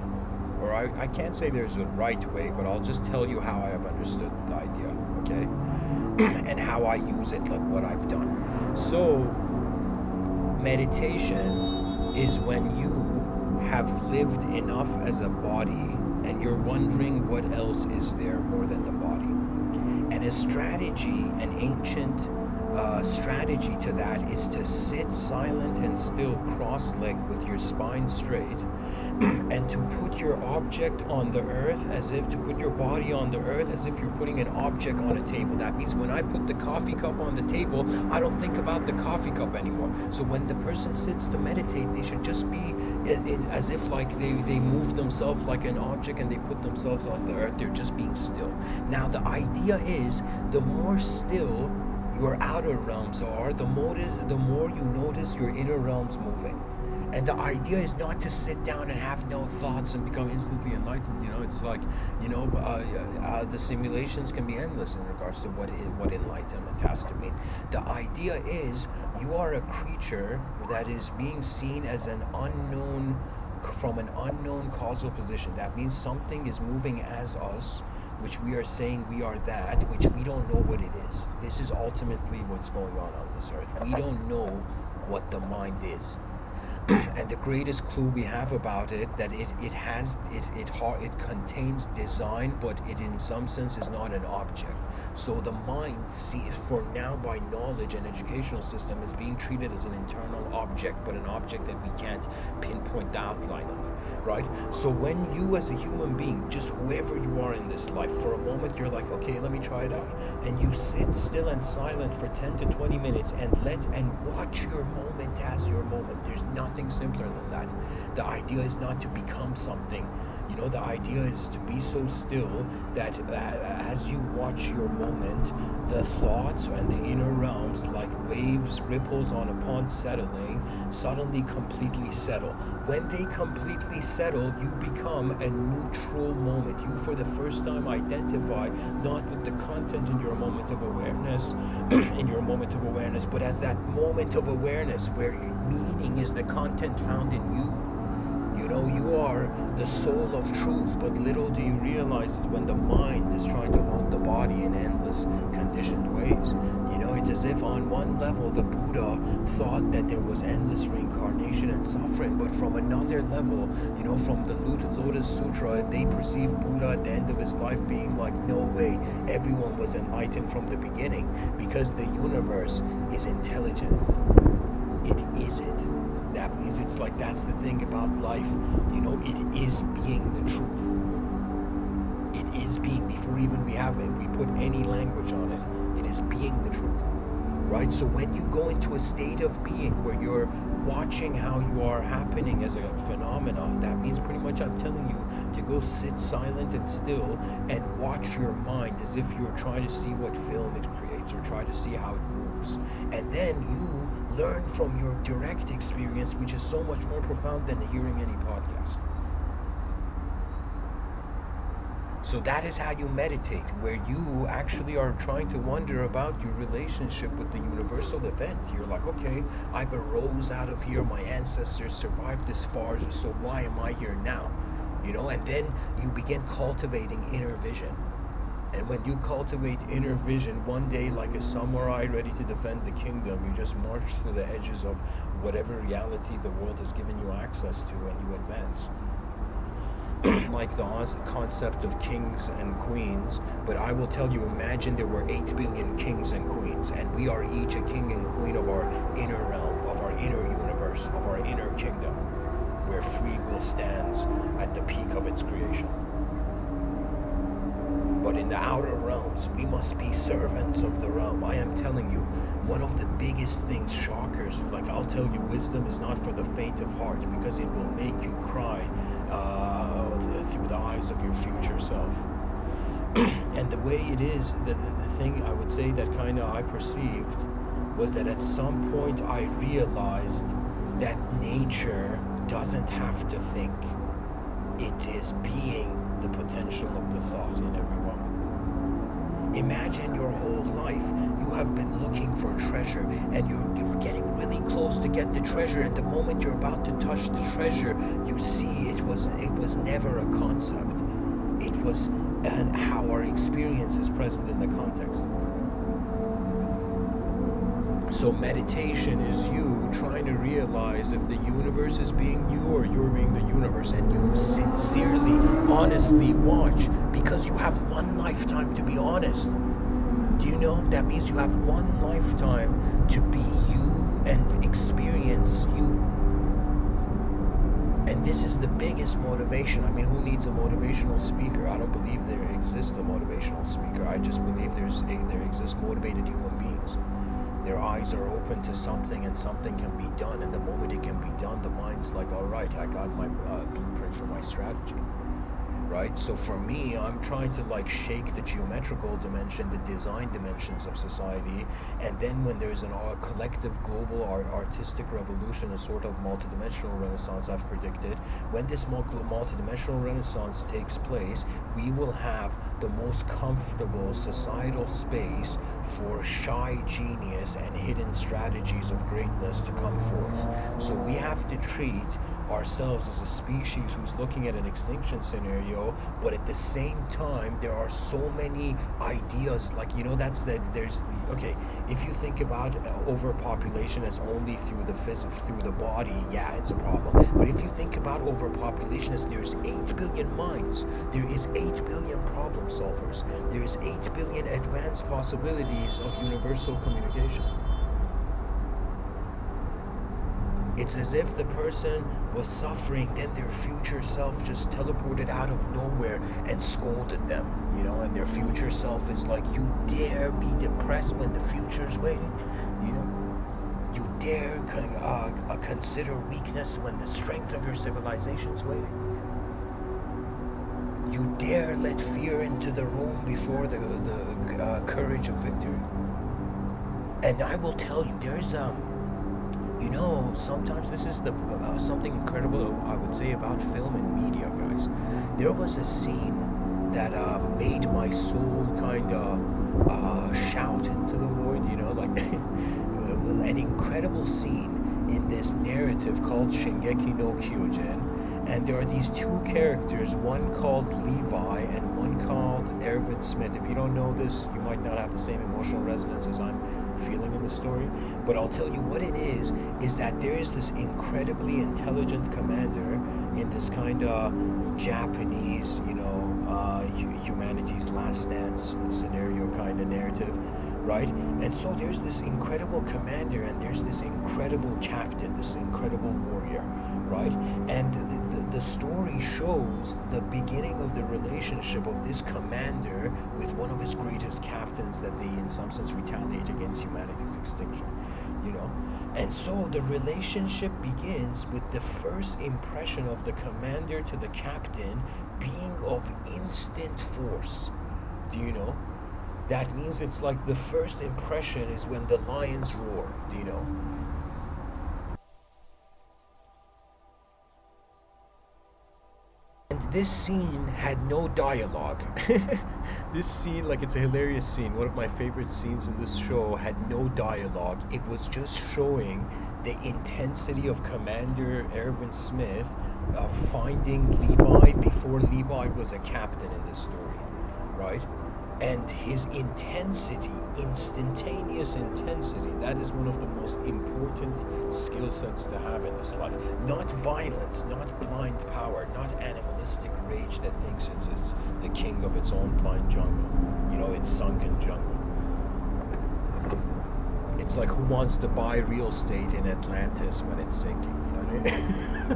Or I can't say there's a right way, but I'll just tell you how I have understood the idea, okay? And how I use it, like what I've done. So, meditation is when you have lived enough as a body and you're wondering what else is there more than the body. And a strategy, an ancient strategy to that is to sit silent and still cross-legged with your spine straight and to put your object on the earth to put your body on the earth as if you're putting an object on a table. That means when I put the coffee cup on the table, I don't think about the coffee cup anymore. So when the person sits to meditate, they should just be as if like they move themselves like an object and they put themselves on the earth. They're just being still. Now the idea is the more still your outer realms are, the more you notice your inner realms moving. And the idea is not to sit down and have no thoughts and become instantly enlightened. It's like, the simulations can be endless in regards to what enlightenment has to mean. The idea is you are a creature that is being seen as from an unknown causal position. That means something is moving as us, which we are saying we are that, which we don't know what it is. This is ultimately what's going on this earth. We don't know what the mind is. And the greatest clue we have about it, that it contains design, but it in some sense is not an object. So the mind, for now by knowledge and educational system, is being treated as an internal object, but an object that we can't pinpoint the outline of, right? So when you as a human being, just whoever you are in this life, for a moment you're like, okay, let me try it out. And you sit still and silent for 10 to 20 minutes and watch your moment as your moment. There's nothing simpler than that. The idea is not to become something You know, the idea is to be so still that as you watch your moment, the thoughts and the inner realms, like waves, ripples on a pond settling, suddenly completely settle. When they completely settle, you become a neutral moment. You, for the first time, identify not with the content in your moment of awareness, but as that moment of awareness where meaning is the content found in you. You know, you are the soul of truth, but little do you realize that when the mind is trying to hold the body in endless conditioned ways. You know, it's as if on one level the Buddha thought that there was endless reincarnation and suffering, but from another level, you know, from the Lotus Sutra, they perceived Buddha at the end of his life being like, no way, everyone was enlightened from the beginning, because the universe is intelligence. It is it. That means it's like, that's the thing about life, you know, it is being the truth. It is being, before even we put any language on it, it is being the truth, right? So when you go into a state of being where you're watching how you are happening as a phenomenon, that means pretty much I'm telling you to go sit silent and still and watch your mind as if you're trying to see what film it creates or try to see how it moves. And then you learn from your direct experience, which is so much more profound than hearing any podcast. So that is how you meditate, where you actually are trying to wonder about your relationship with the universal event. You're like, okay, I've arose out of here, my ancestors survived this far, so why am I here now? You know, and then you begin cultivating inner vision. And when you cultivate inner vision, one day, like a samurai ready to defend the kingdom, you just march through the edges of whatever reality the world has given you access to, and you advance. Like the concept of kings and queens, but I will tell you, imagine there were 8 billion kings and queens, and we are each a king and queen of our inner realm, of our inner universe, of our inner kingdom, where free will stands at the peak of its creation. But in the outer realms, we must be servants of the realm. I am telling you, one of the biggest things, shockers, like I'll tell you, wisdom is not for the faint of heart, because it will make you cry through the eyes of your future self. And the way it is, the thing I would say that kind of I perceived was that at some point I realized that nature doesn't have to think. It is being the potential of the thought in everyone. Imagine your whole life you have been looking for treasure, and you're getting really close to get the treasure, and the moment you're about to touch the treasure, you see it was never a concept. It was how our experience is present in the context. So meditation is you trying to realize if the universe is being you or you're being the universe, and you sincerely, honestly watch, because you have one lifetime to be honest. Do you know? That means you have one lifetime to be you and experience you. And this is the biggest motivation. I mean, who needs a motivational speaker? I don't believe there exists a motivational speaker. I just believe there exists motivated human beings. Their eyes are open to something, and something can be done. And the moment it can be done, the mind's like, all right, I got my blueprint for my strategy. Right? So for me, I'm trying to like shake the geometrical dimension, the design dimensions of society, and then when there's a collective global artistic revolution, a sort of multidimensional renaissance I've predicted, when this multidimensional renaissance takes place, we will have the most comfortable societal space for shy genius and hidden strategies of greatness to come forth. So we have to treat ourselves as a species who's looking at an extinction scenario, but at the same time there are so many ideas, like, you know, if you think about overpopulation as only through the body, yeah, it's a problem. But if you think about overpopulation as there's 8 billion minds, there is 8 billion problem solvers, there is 8 billion advanced possibilities of universal communication. It's as if the person was suffering, then their future self just teleported out of nowhere and scolded them, you know, and their future self is like, you dare be depressed when the future's waiting, you know? You dare consider weakness when the strength of your civilization's waiting. You dare let fear into the room before the courage of victory. And I will tell you, there's sometimes this is the something incredible I would say about film and media, guys. There was a scene that made my soul kind of shout into the void. Like an incredible scene in this narrative called Shingeki no Kyojin, and there are these two characters, one called Levi and one called Everett Smith. If you don't know this, you might not have the same emotional resonance as I'm feeling in the story, but I'll tell you what it is that there is this incredibly intelligent commander in this kind of Japanese, humanity's last stance scenario kind of narrative, right? And so there's this incredible commander and there's this incredible captain, this incredible warrior, right? And the story shows the beginning of the relationship of this commander with one of his greatest captains that they in some sense retaliate against humanity's extinction, And so the relationship begins with the first impression of the commander to the captain being of instant force. Do you know? That means it's like the first impression is when the lions roar, do you know? And this scene had no dialogue. This scene, like, it's a hilarious scene. One of my favorite scenes in this show had no dialogue. It was just showing the intensity of Commander Erwin Smith finding Levi before Levi was a captain in this story, right? And his intensity, instantaneous intensity, that is one of the most important skill sets to have in this life. Not violence, not blind power, not animalistic rage that thinks it's the king of its own blind jungle. It's sunken jungle. It's like, who wants to buy real estate in Atlantis when it's sinking, you know what I mean?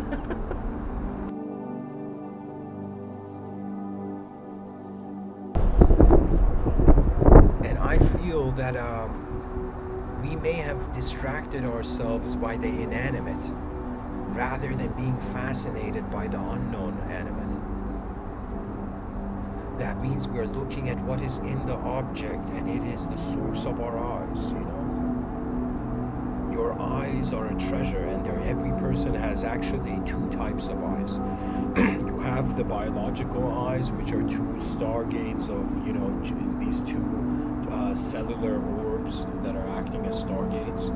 That we may have distracted ourselves by the inanimate rather than being fascinated by the unknown animate. That means we're looking at what is in the object and it is the source of our eyes, Your eyes are a treasure, and every person has actually two types of eyes. You have the biological eyes, which are two stargates of, these two cellular orbs that are acting as stargates,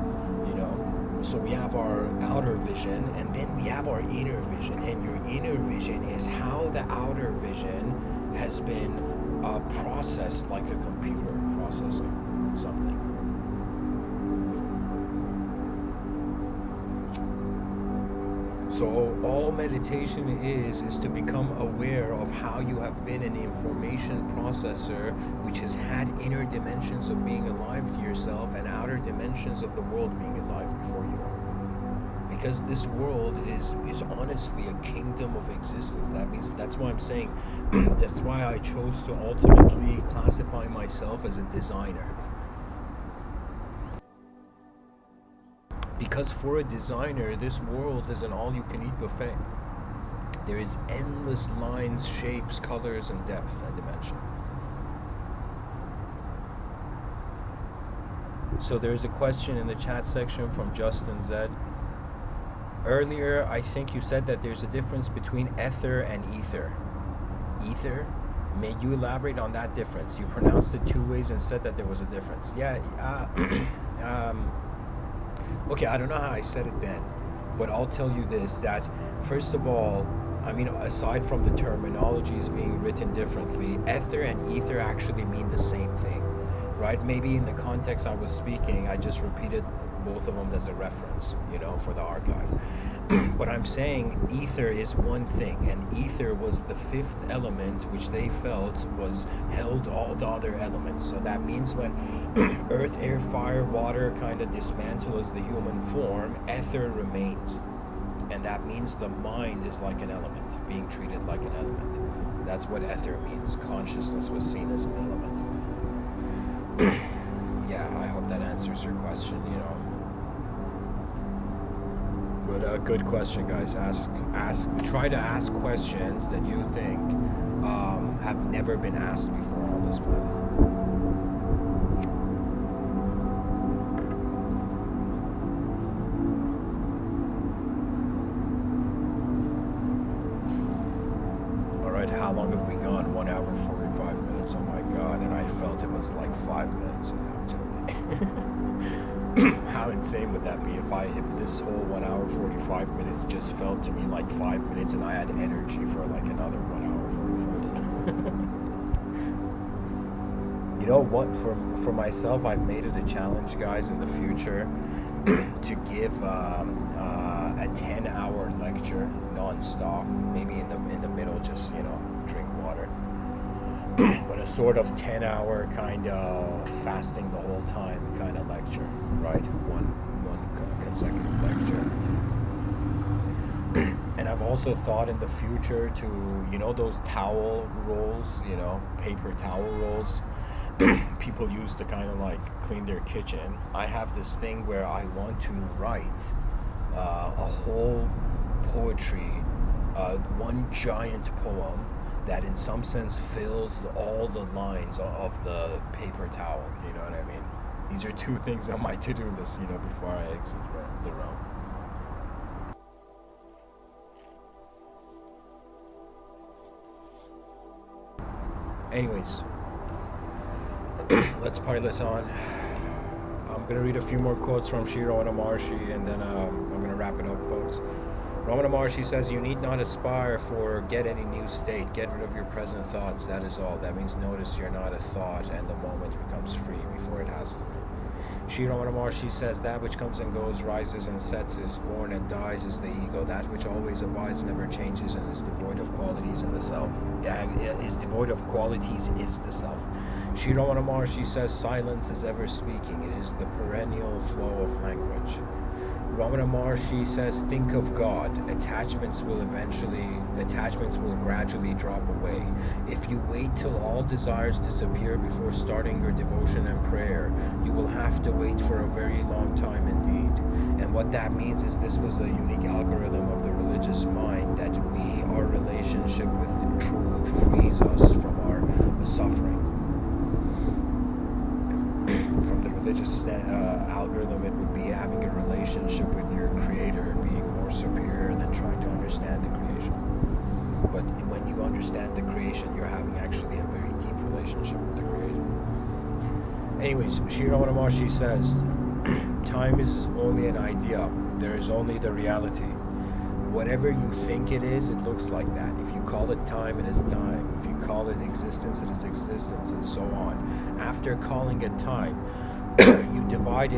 So we have our outer vision, and then we have our inner vision. And your inner vision is how the outer vision has been processed like a computer processing something. So all meditation is to become aware of how you have been an information processor which has had inner dimensions of being alive to yourself and outer dimensions of the world being alive before you. Because this world is honestly a kingdom of existence. That's why I'm saying, that's why I chose to ultimately classify myself as a designer. Because for a designer, this world is an all-you-can-eat buffet. There is endless lines, shapes, colors, and depth and dimension. So there's a question in the chat section from Justin Z. Earlier, I think you said that there's a difference between ether and ether. Ether? May you elaborate on that difference? You pronounced it two ways and said that there was a difference. Yeah, okay, I don't know how I said it then, but I'll tell you this, that first of all, aside from the terminologies being written differently, ether and ether actually mean the same thing, right? Maybe in the context I was speaking, I just repeated both of them as a reference, for the archive. But I'm saying ether is one thing, and ether was the fifth element which they felt held all the other elements. So that means when earth, air, fire, water kind of dismantles the human form, ether remains. And that means the mind is like an element, being treated like an element. That's what ether means. Consciousness was seen as an element. Yeah, I hope that answers your question, But good question, guys. Try to ask questions that you think have never been asked before on this planet. Alright, how long have we gone? 1 hour 45 minutes, oh my god, and I felt it was like 5 minutes actually. How insane would that be if this whole 1 hour 45 minutes just felt to me like 5 minutes and I had energy for like another 1 hour 45 minutes. You know what, for myself, I've made it a challenge, guys, in the future to give a 10-hour lecture non-stop, maybe in the middle just, you know, drink water. But a sort of 10-hour kind of fasting the whole time kind of lecture, right? One consecutive lecture. And I've also thought in the future to, you know, those towel rolls, you know, paper towel rolls people use to kind of like clean their kitchen. I have this thing where I want to write a whole poetry, one giant poem that in some sense fills all the lines of the paper towel, you know what I mean? These are two things on my to-do list, you know, before I exit the realm. Anyways, let's pilot on. I'm going to read a few more quotes from Sri Ramana Maharshi, and then I'm going to wrap it up, folks. Ramana Maharshi says, "You need not aspire for get any new state. Get rid of your present thoughts. That is all. That means notice you're not a thought, and the moment becomes free before it has to be." Sri Ramana Maharshi says, "That which comes and goes, rises and sets, is born and dies, is the ego. That which always abides, never changes, and is devoid of qualities in the self. Is devoid of qualities is the self." Sri Ramana Maharshi says, "Silence is ever speaking. It is the perennial flow of language." Ramana Maharshi says, "Think of God. Attachments will gradually drop away. If you wait till all desires disappear before starting your devotion and prayer, you will have to wait for a very long time indeed." And what that means is this was a unique algorithm of the religious mind, that our relationship with the truth frees us from our suffering. From the religious algorithm, it would be having a relationship with your creator, being more superior than trying to understand the creation. But when you understand the creation, you're having actually a very deep relationship with the creator. Anyways, Sri Ramana Maharshi says, "Time is only an idea. There is only the reality. Whatever you think it is, it looks like that. If you call it time, it is time. If you call it existence, it is existence, and so on. After calling it time, you divide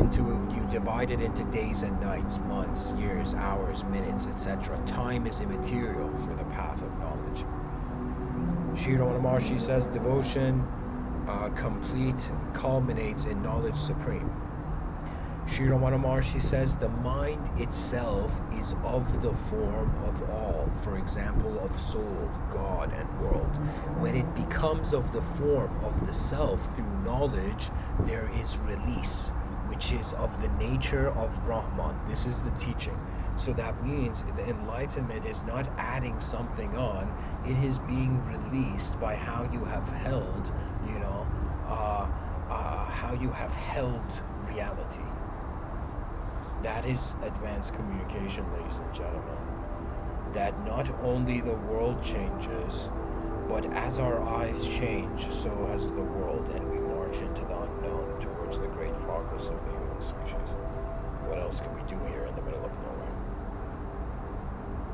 it into days and nights, months, years, hours, minutes, etc. Time is immaterial for the path of knowledge." Sri Ramana Maharshi says, "Devotion complete culminates in knowledge supreme." Sri Ramana Maharshi says, "The mind itself is of the form of all, for example, of soul, God, and world. When it becomes of the form of the self through knowledge, there is release, which is of the nature of Brahman." This is the teaching. So that means the enlightenment is not adding something on, it is being released by how you have held, how you have held reality. That is advanced communication, ladies and gentlemen. That not only the world changes, but as our eyes change, so has the world, and we march into the unknown towards the great progress of the human species. What else can we do here in the middle of nowhere?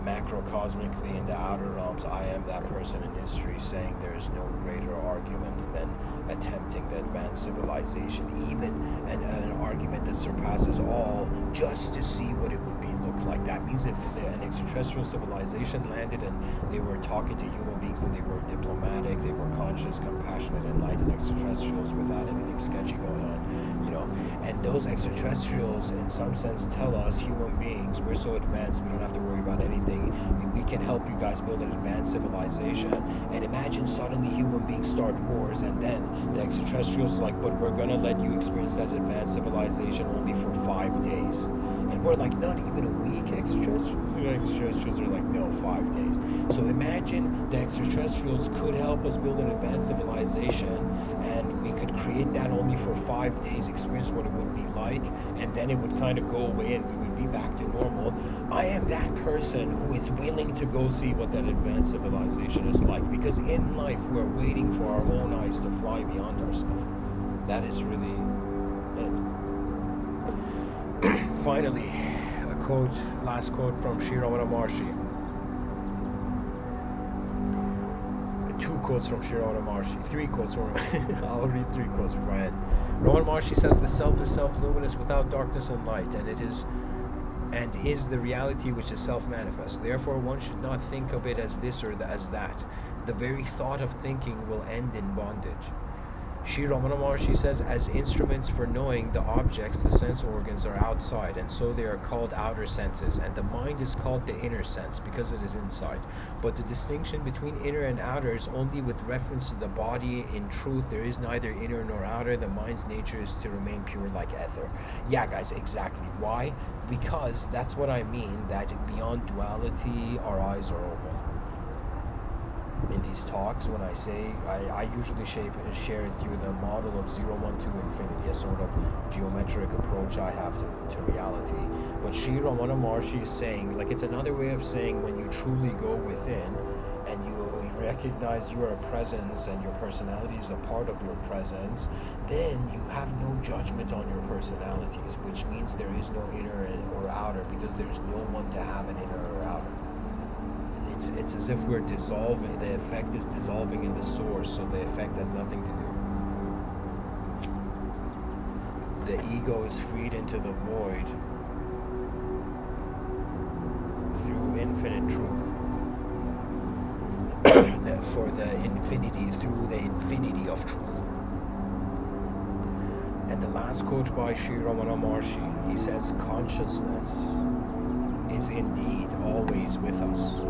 Macrocosmically, in the outer realms, I am that person in history saying there is no greater argument than attempting the advanced civilization, even an argument that surpasses all, just to see what it would look like. That means if an extraterrestrial civilization landed and they were talking to human beings and they were diplomatic, they were conscious, compassionate, enlightened extraterrestrials without anything sketchy going on, and those extraterrestrials in some sense tell us, human beings, we're so advanced, we don't have to worry about anything, we can help you guys build an advanced civilization. And imagine suddenly human beings start wars, and then the extraterrestrials like, but we're gonna let you experience that advanced civilization only for 5 days. And we're like, not even a week. Extraterrestrials are like, no, 5 days. So imagine the extraterrestrials could help us build an advanced civilization, and we could create that only for 5 days, experience what it would be like, and then it would kind of go away and we would be back to normal. I am that person who is willing to go see what that advanced civilization is like, because in life we're waiting for our own eyes to fly beyond ourselves. That is really it. Finally, last quote from Sri Ramana Maharshi. 2 quotes from Sri Ramana Maharshi. 3 quotes from I'll read 3 quotes before I end. Ramana Maharshi says, the self is self-luminous without darkness and light, and is the reality which is self-manifest. Therefore, one should not think of it as this or as that. The very thought of thinking will end in bondage. Sri Ramana Maharshi says, as instruments for knowing the objects, the sense organs are outside, and so they are called outer senses, and the mind is called the inner sense because it is inside. But the distinction between inner and outer is only with reference to the body. In truth, there is neither inner nor outer. The mind's nature is to remain pure like ether. Yeah, guys, exactly. Why? Because that's what I mean, that beyond duality, our eyes are open. In these talks, when I say, I usually share it through the model of 0, 1, 2, infinity, a sort of geometric approach I have to reality. But Sri Ramana Maharshi is saying, like, it's another way of saying when you truly go within and you recognize you are a presence and your personality is a part of your presence, then you have no judgment on your personalities, which means there is no inner or outer, because there's no one to have an inner or outer. It's as if we're dissolving. The effect is dissolving in the source, so the effect has nothing to do. The ego is freed into the void through infinite truth. For the infinity, through the infinity of truth. And the last quote by Sri Ramana Maharshi, he says, consciousness is indeed always with us.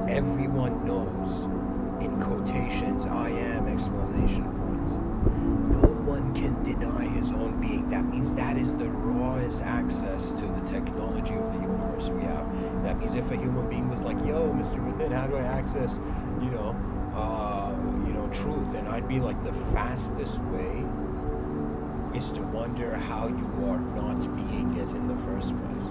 Everyone knows, in quotations, I am, exclamation points. No one can deny his own being. That means that is the rawest access to the technology of the universe we have. That means if a human being was like, yo, Mr. Within, how do I access, truth? And I'd be like, the fastest way is to wonder how you are not being it in the first place.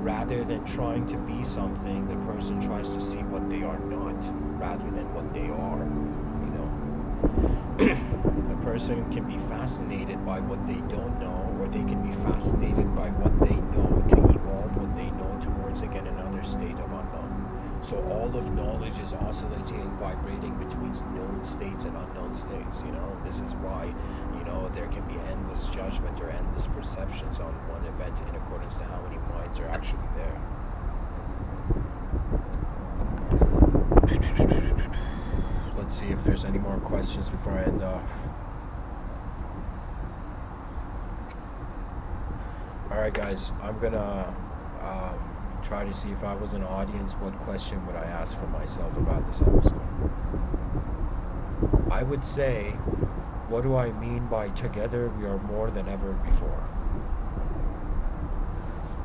Rather than trying to be something, the person tries to see what they are not, rather than what they are, A person can be fascinated by what they don't know, or they can be fascinated by what they know to evolve what they know towards, again, another state of unknown. So all of knowledge is oscillating, vibrating between known states and unknown states, This is why, there can be endless judgment or endless perceptions on one event in accordance to how many minds are actually there. Let's see if there's any more questions before I end off. Alright guys, I'm gonna try to see if I was an audience, what question would I ask for myself about this episode. I would say, what do I mean by together we are more than ever before?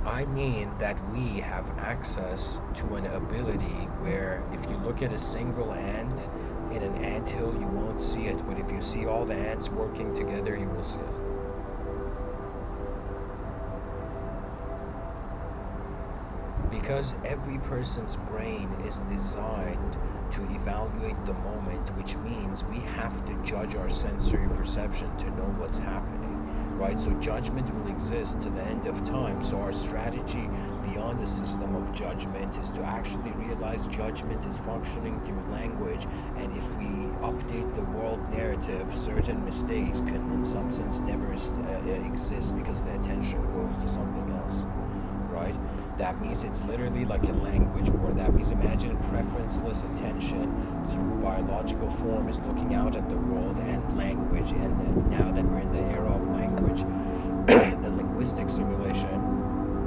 I mean that we have access to an ability where if you look at a single ant in an anthill, you won't see it, but if you see all the ants working together, you will see it. Because every person's brain is designed to evaluate the moment, which means we have to judge our sensory perception to know what's happening, right? So judgment will exist to the end of time. So our strategy beyond the system of judgment is to actually realize judgment is functioning through language, and if we update the world narrative, certain mistakes can in some sense never exist because the attention goes to something else, right? That means it's literally like a language war. That means imagine preferenceless attention through biological form is looking out at the world and language. And then now that we're in the era of language, the linguistic simulation,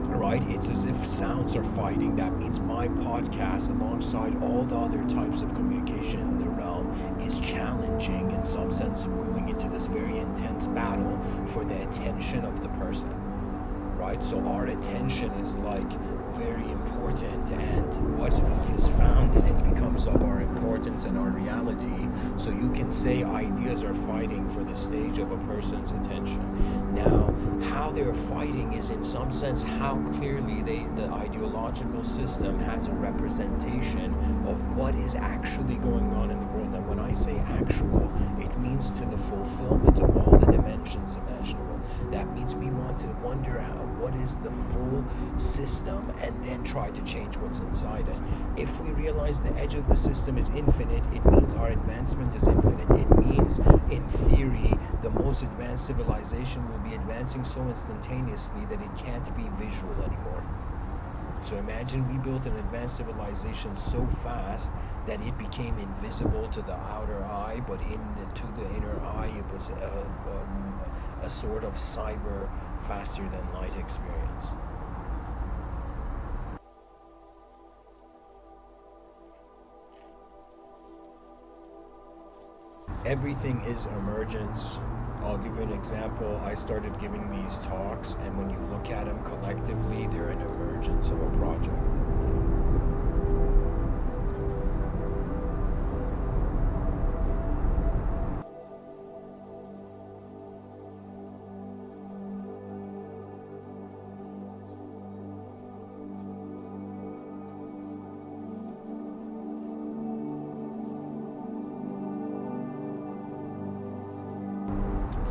right? It's as if sounds are fighting. That means my podcast, alongside all the other types of communication in the realm, is challenging in some sense, going into this very intense battle for the attention of the person. right? So our attention is like very important, and what is found in it becomes of our importance and our reality. So you can say ideas are fighting for the stage of a person's attention. Now, how they're fighting is in some sense how clearly the ideological system has a representation of what is actually going on in the world. And when I say actual, it means to the fulfillment of all the dimensions imaginable. That means we want to wonder what is the full system and then try to change what's inside it. If we realize the edge of the system is infinite, it means our advancement is infinite. It means, in theory, the most advanced civilization will be advancing so instantaneously that it can't be visual anymore. So imagine we built an advanced civilization so fast that it became invisible to the outer eye, but to the inner eye it was a sort of cyber faster than light experience. Everything is emergence. I'll give you an example. I started giving these talks, and when you look at them collectively, they're an emergence of a project.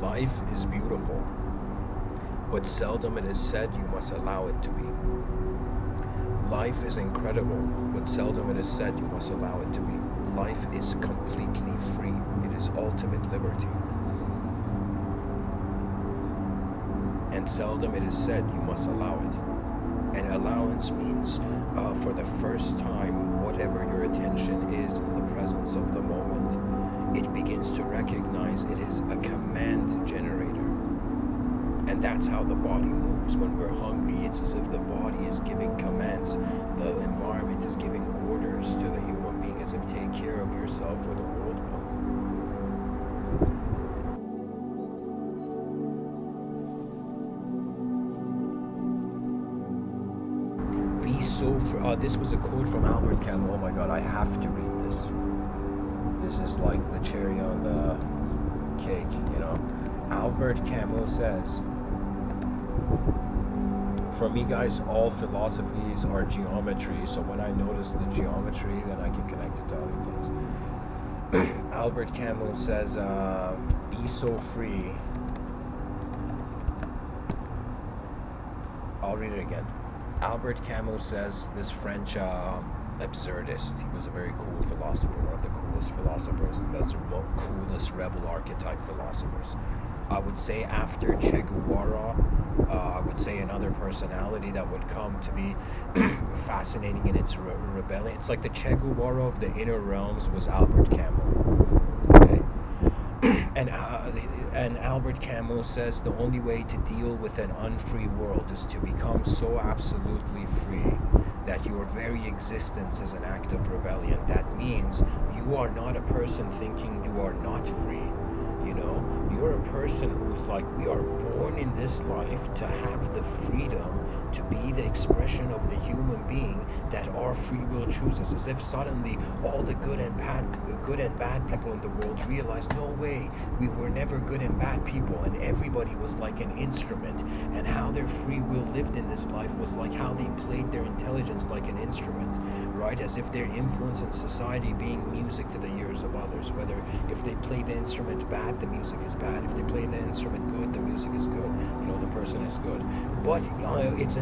Life is beautiful, but seldom it is said you must allow it to be. Life is incredible, but seldom it is said you must allow it to be. Life is completely free. It is ultimate liberty. And seldom it is said you must allow it. And allowance means, for the first time, whatever your attention is in the presence of the moment, it begins to recognize it is a command generator. And that's how the body moves. When we're hungry, it's as if the body is giving commands. The environment is giving orders to the human being, as if take care of yourself or the world will. Be so this was a quote from Albert Camus. Oh my god, I have to read this. This is like the cherry on the cake, you know. Albert Camus says, for me, guys, all philosophies are geometry. So when I notice the geometry, then I can connect it to other things. Albert Camus says, be so free. I'll read it again. Albert Camus says, this French absurdist. He was a very cool philosopher, one of the coolest philosophers. That's the coolest rebel archetype philosophers. I would say after Che Guevara, I would say another personality that would come to be fascinating in its rebellion. It's like the Che Guevara of the inner realms was Albert Camus. Okay, and Albert Camus says the only way to deal with an unfree world is to become so absolutely free that your very existence is an act of rebellion. That means you are not a person thinking you are not free. You know, you're a person who's like, we are born in this life to have the freedom to be the expression of the human being that our free will chooses. As if suddenly all the good and bad people in the world realized, no way, we were never good and bad people, and everybody was like an instrument, and how their free will lived in this life was like how they played their intelligence like an instrument, right? As if their influence in society being music to the ears of others. Whether if they play the instrument bad, the music is bad. If they play the instrument good, the music is good. You know, the person is good. But it's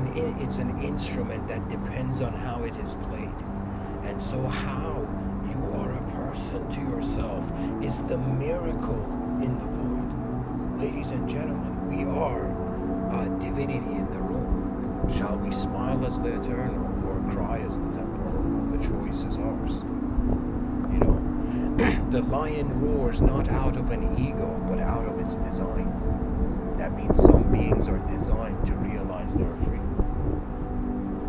an instrument that depends on how it is played. And so how you are a person to yourself is the miracle in the void. Ladies and gentlemen, we are a divinity in the room. Shall we smile as the eternal or cry as the temporal? The choice is ours. You know, the lion roars not out of an ego, but out of its design. That means some beings are designed to realize they are free.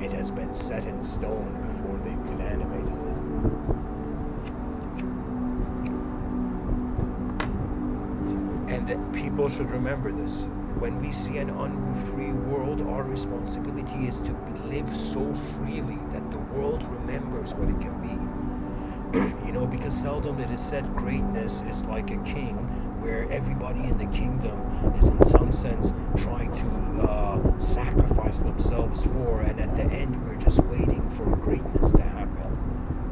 It has been set in stone before they can animate it. And people should remember this. When we see an unfree world, our responsibility is to live so freely that the world remembers what it can be. Because seldom it is said greatness is like a king, where everybody in the kingdom is in some sense trying to sacrifice themselves for, and at the end we're just waiting for greatness to happen,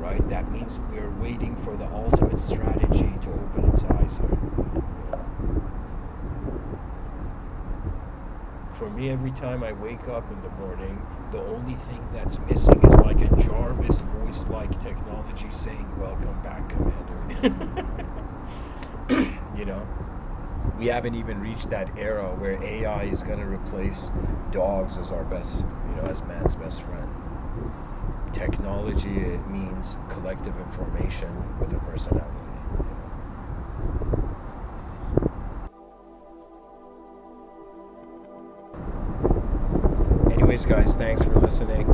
right? That means we're waiting for the ultimate strategy to open its eyes here. For me, every time I wake up in the morning, the only thing that's missing is like a Jarvis voice-like technology saying, "Welcome back, Commander." We haven't even reached that era where AI is going to replace dogs as our best, as man's best friend. Technology, it means collective information with a personality. Anyways, guys, thanks for listening.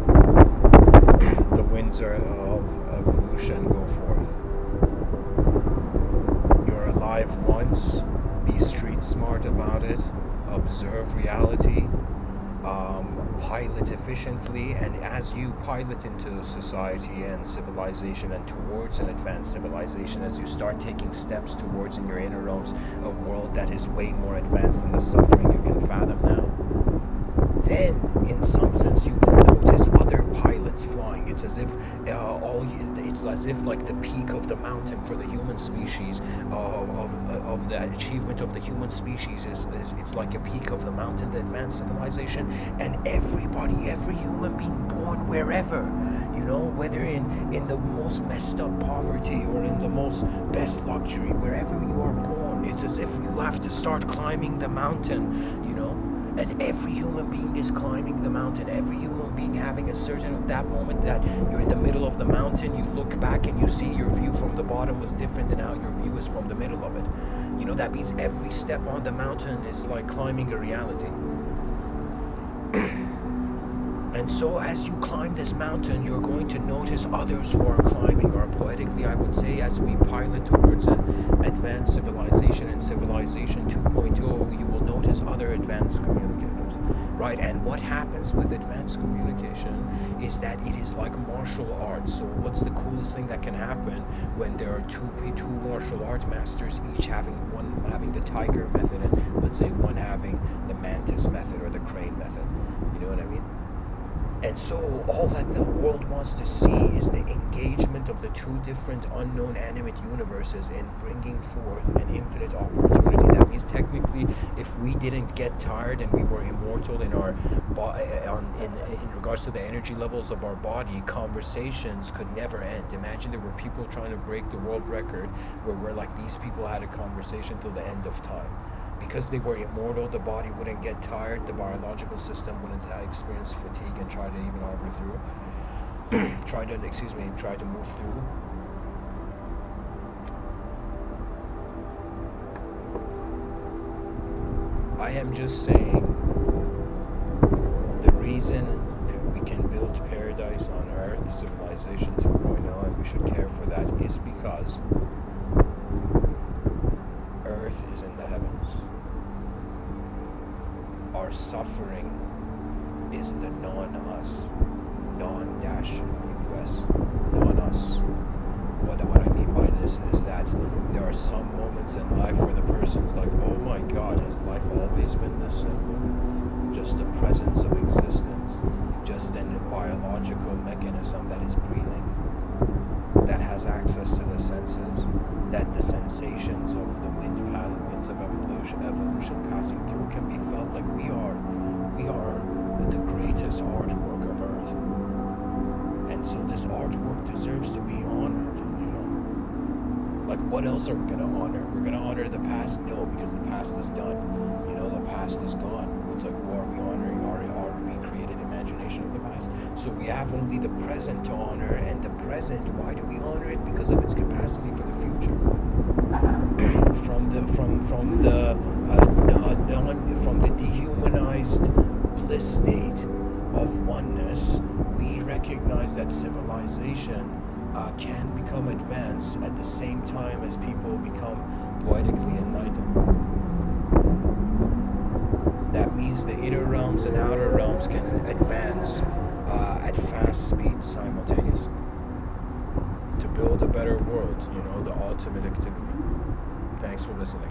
The winds of evolution go forth. You're alive once. Be street smart about it. Observe reality. Pilot efficiently, and as you pilot into society and civilization and towards an advanced civilization, as you start taking steps towards in your inner realms a world that is way more advanced than the suffering you can fathom now, then in some sense you will notice other pilots flying. It's as if it's as if like the peak of the mountain for the human species of the achievement of the human species is it's like a peak of the mountain, the advanced civilization, and every human being born wherever, whether in the most messed up poverty or in the most best luxury, wherever you are born, it's as if you have to start climbing the mountain, and every human being is climbing the mountain. Every human being having a certain of that moment that you're in the middle of the mountain, you look back and you see your view from the bottom was different than how your view is from the middle of it. That means every step on the mountain is like climbing a reality. And so as you climb this mountain, you're going to notice others who are climbing, or poetically I would say, as we pilot towards an advanced civilization and civilization 2.0, you will notice other advanced communicators, right? And what happens with advanced communication is that it is like martial arts. So what's the coolest thing that can happen when there are two martial art masters, each having the tiger method, and let's say one having the mantis method or the crane method, you know what I mean? And so all that the world wants to see is the engagement of the two different unknown animate universes in bringing forth an infinite opportunity. That means technically, if we didn't get tired and we were immortal in our in regards to the energy levels of our body, conversations could never end. Imagine there were people trying to break the world record where we're like, these people had a conversation till the end of time. Because they were immortal, the body wouldn't get tired, the biological system wouldn't experience fatigue and try to even harbor through, try to move through. I am just saying, the reason we can build paradise on Earth, civilization 2.0, and we should care for that, is because Earth is in the heavens. Our suffering is the non-us, non-US, non-us. What I mean by this is that there are some moments in life where the person's like, oh my God, has life always been this simple? Just the presence of existence, just a biological mechanism that is breathing, that has access to the senses, that the sensations of the winds of evolution passing through can be felt. Like we are the greatest artwork of Earth, and so this artwork deserves to be honored. Like what else are we going to honor? We're going to honor the past? No, because the past is done. The past is gone. It's like, who are we honoring? Our recreated imagination of the past. So we have only the present to honor, and the present, why do we honor it? Because of its capacity for the future. From the dehumanized bliss state of oneness, we recognize that civilization can become advanced at the same time as people become poetically enlightened. means the inner realms and outer realms can advance at fast speeds simultaneously to build a better world, the ultimate activity. Thanks for listening.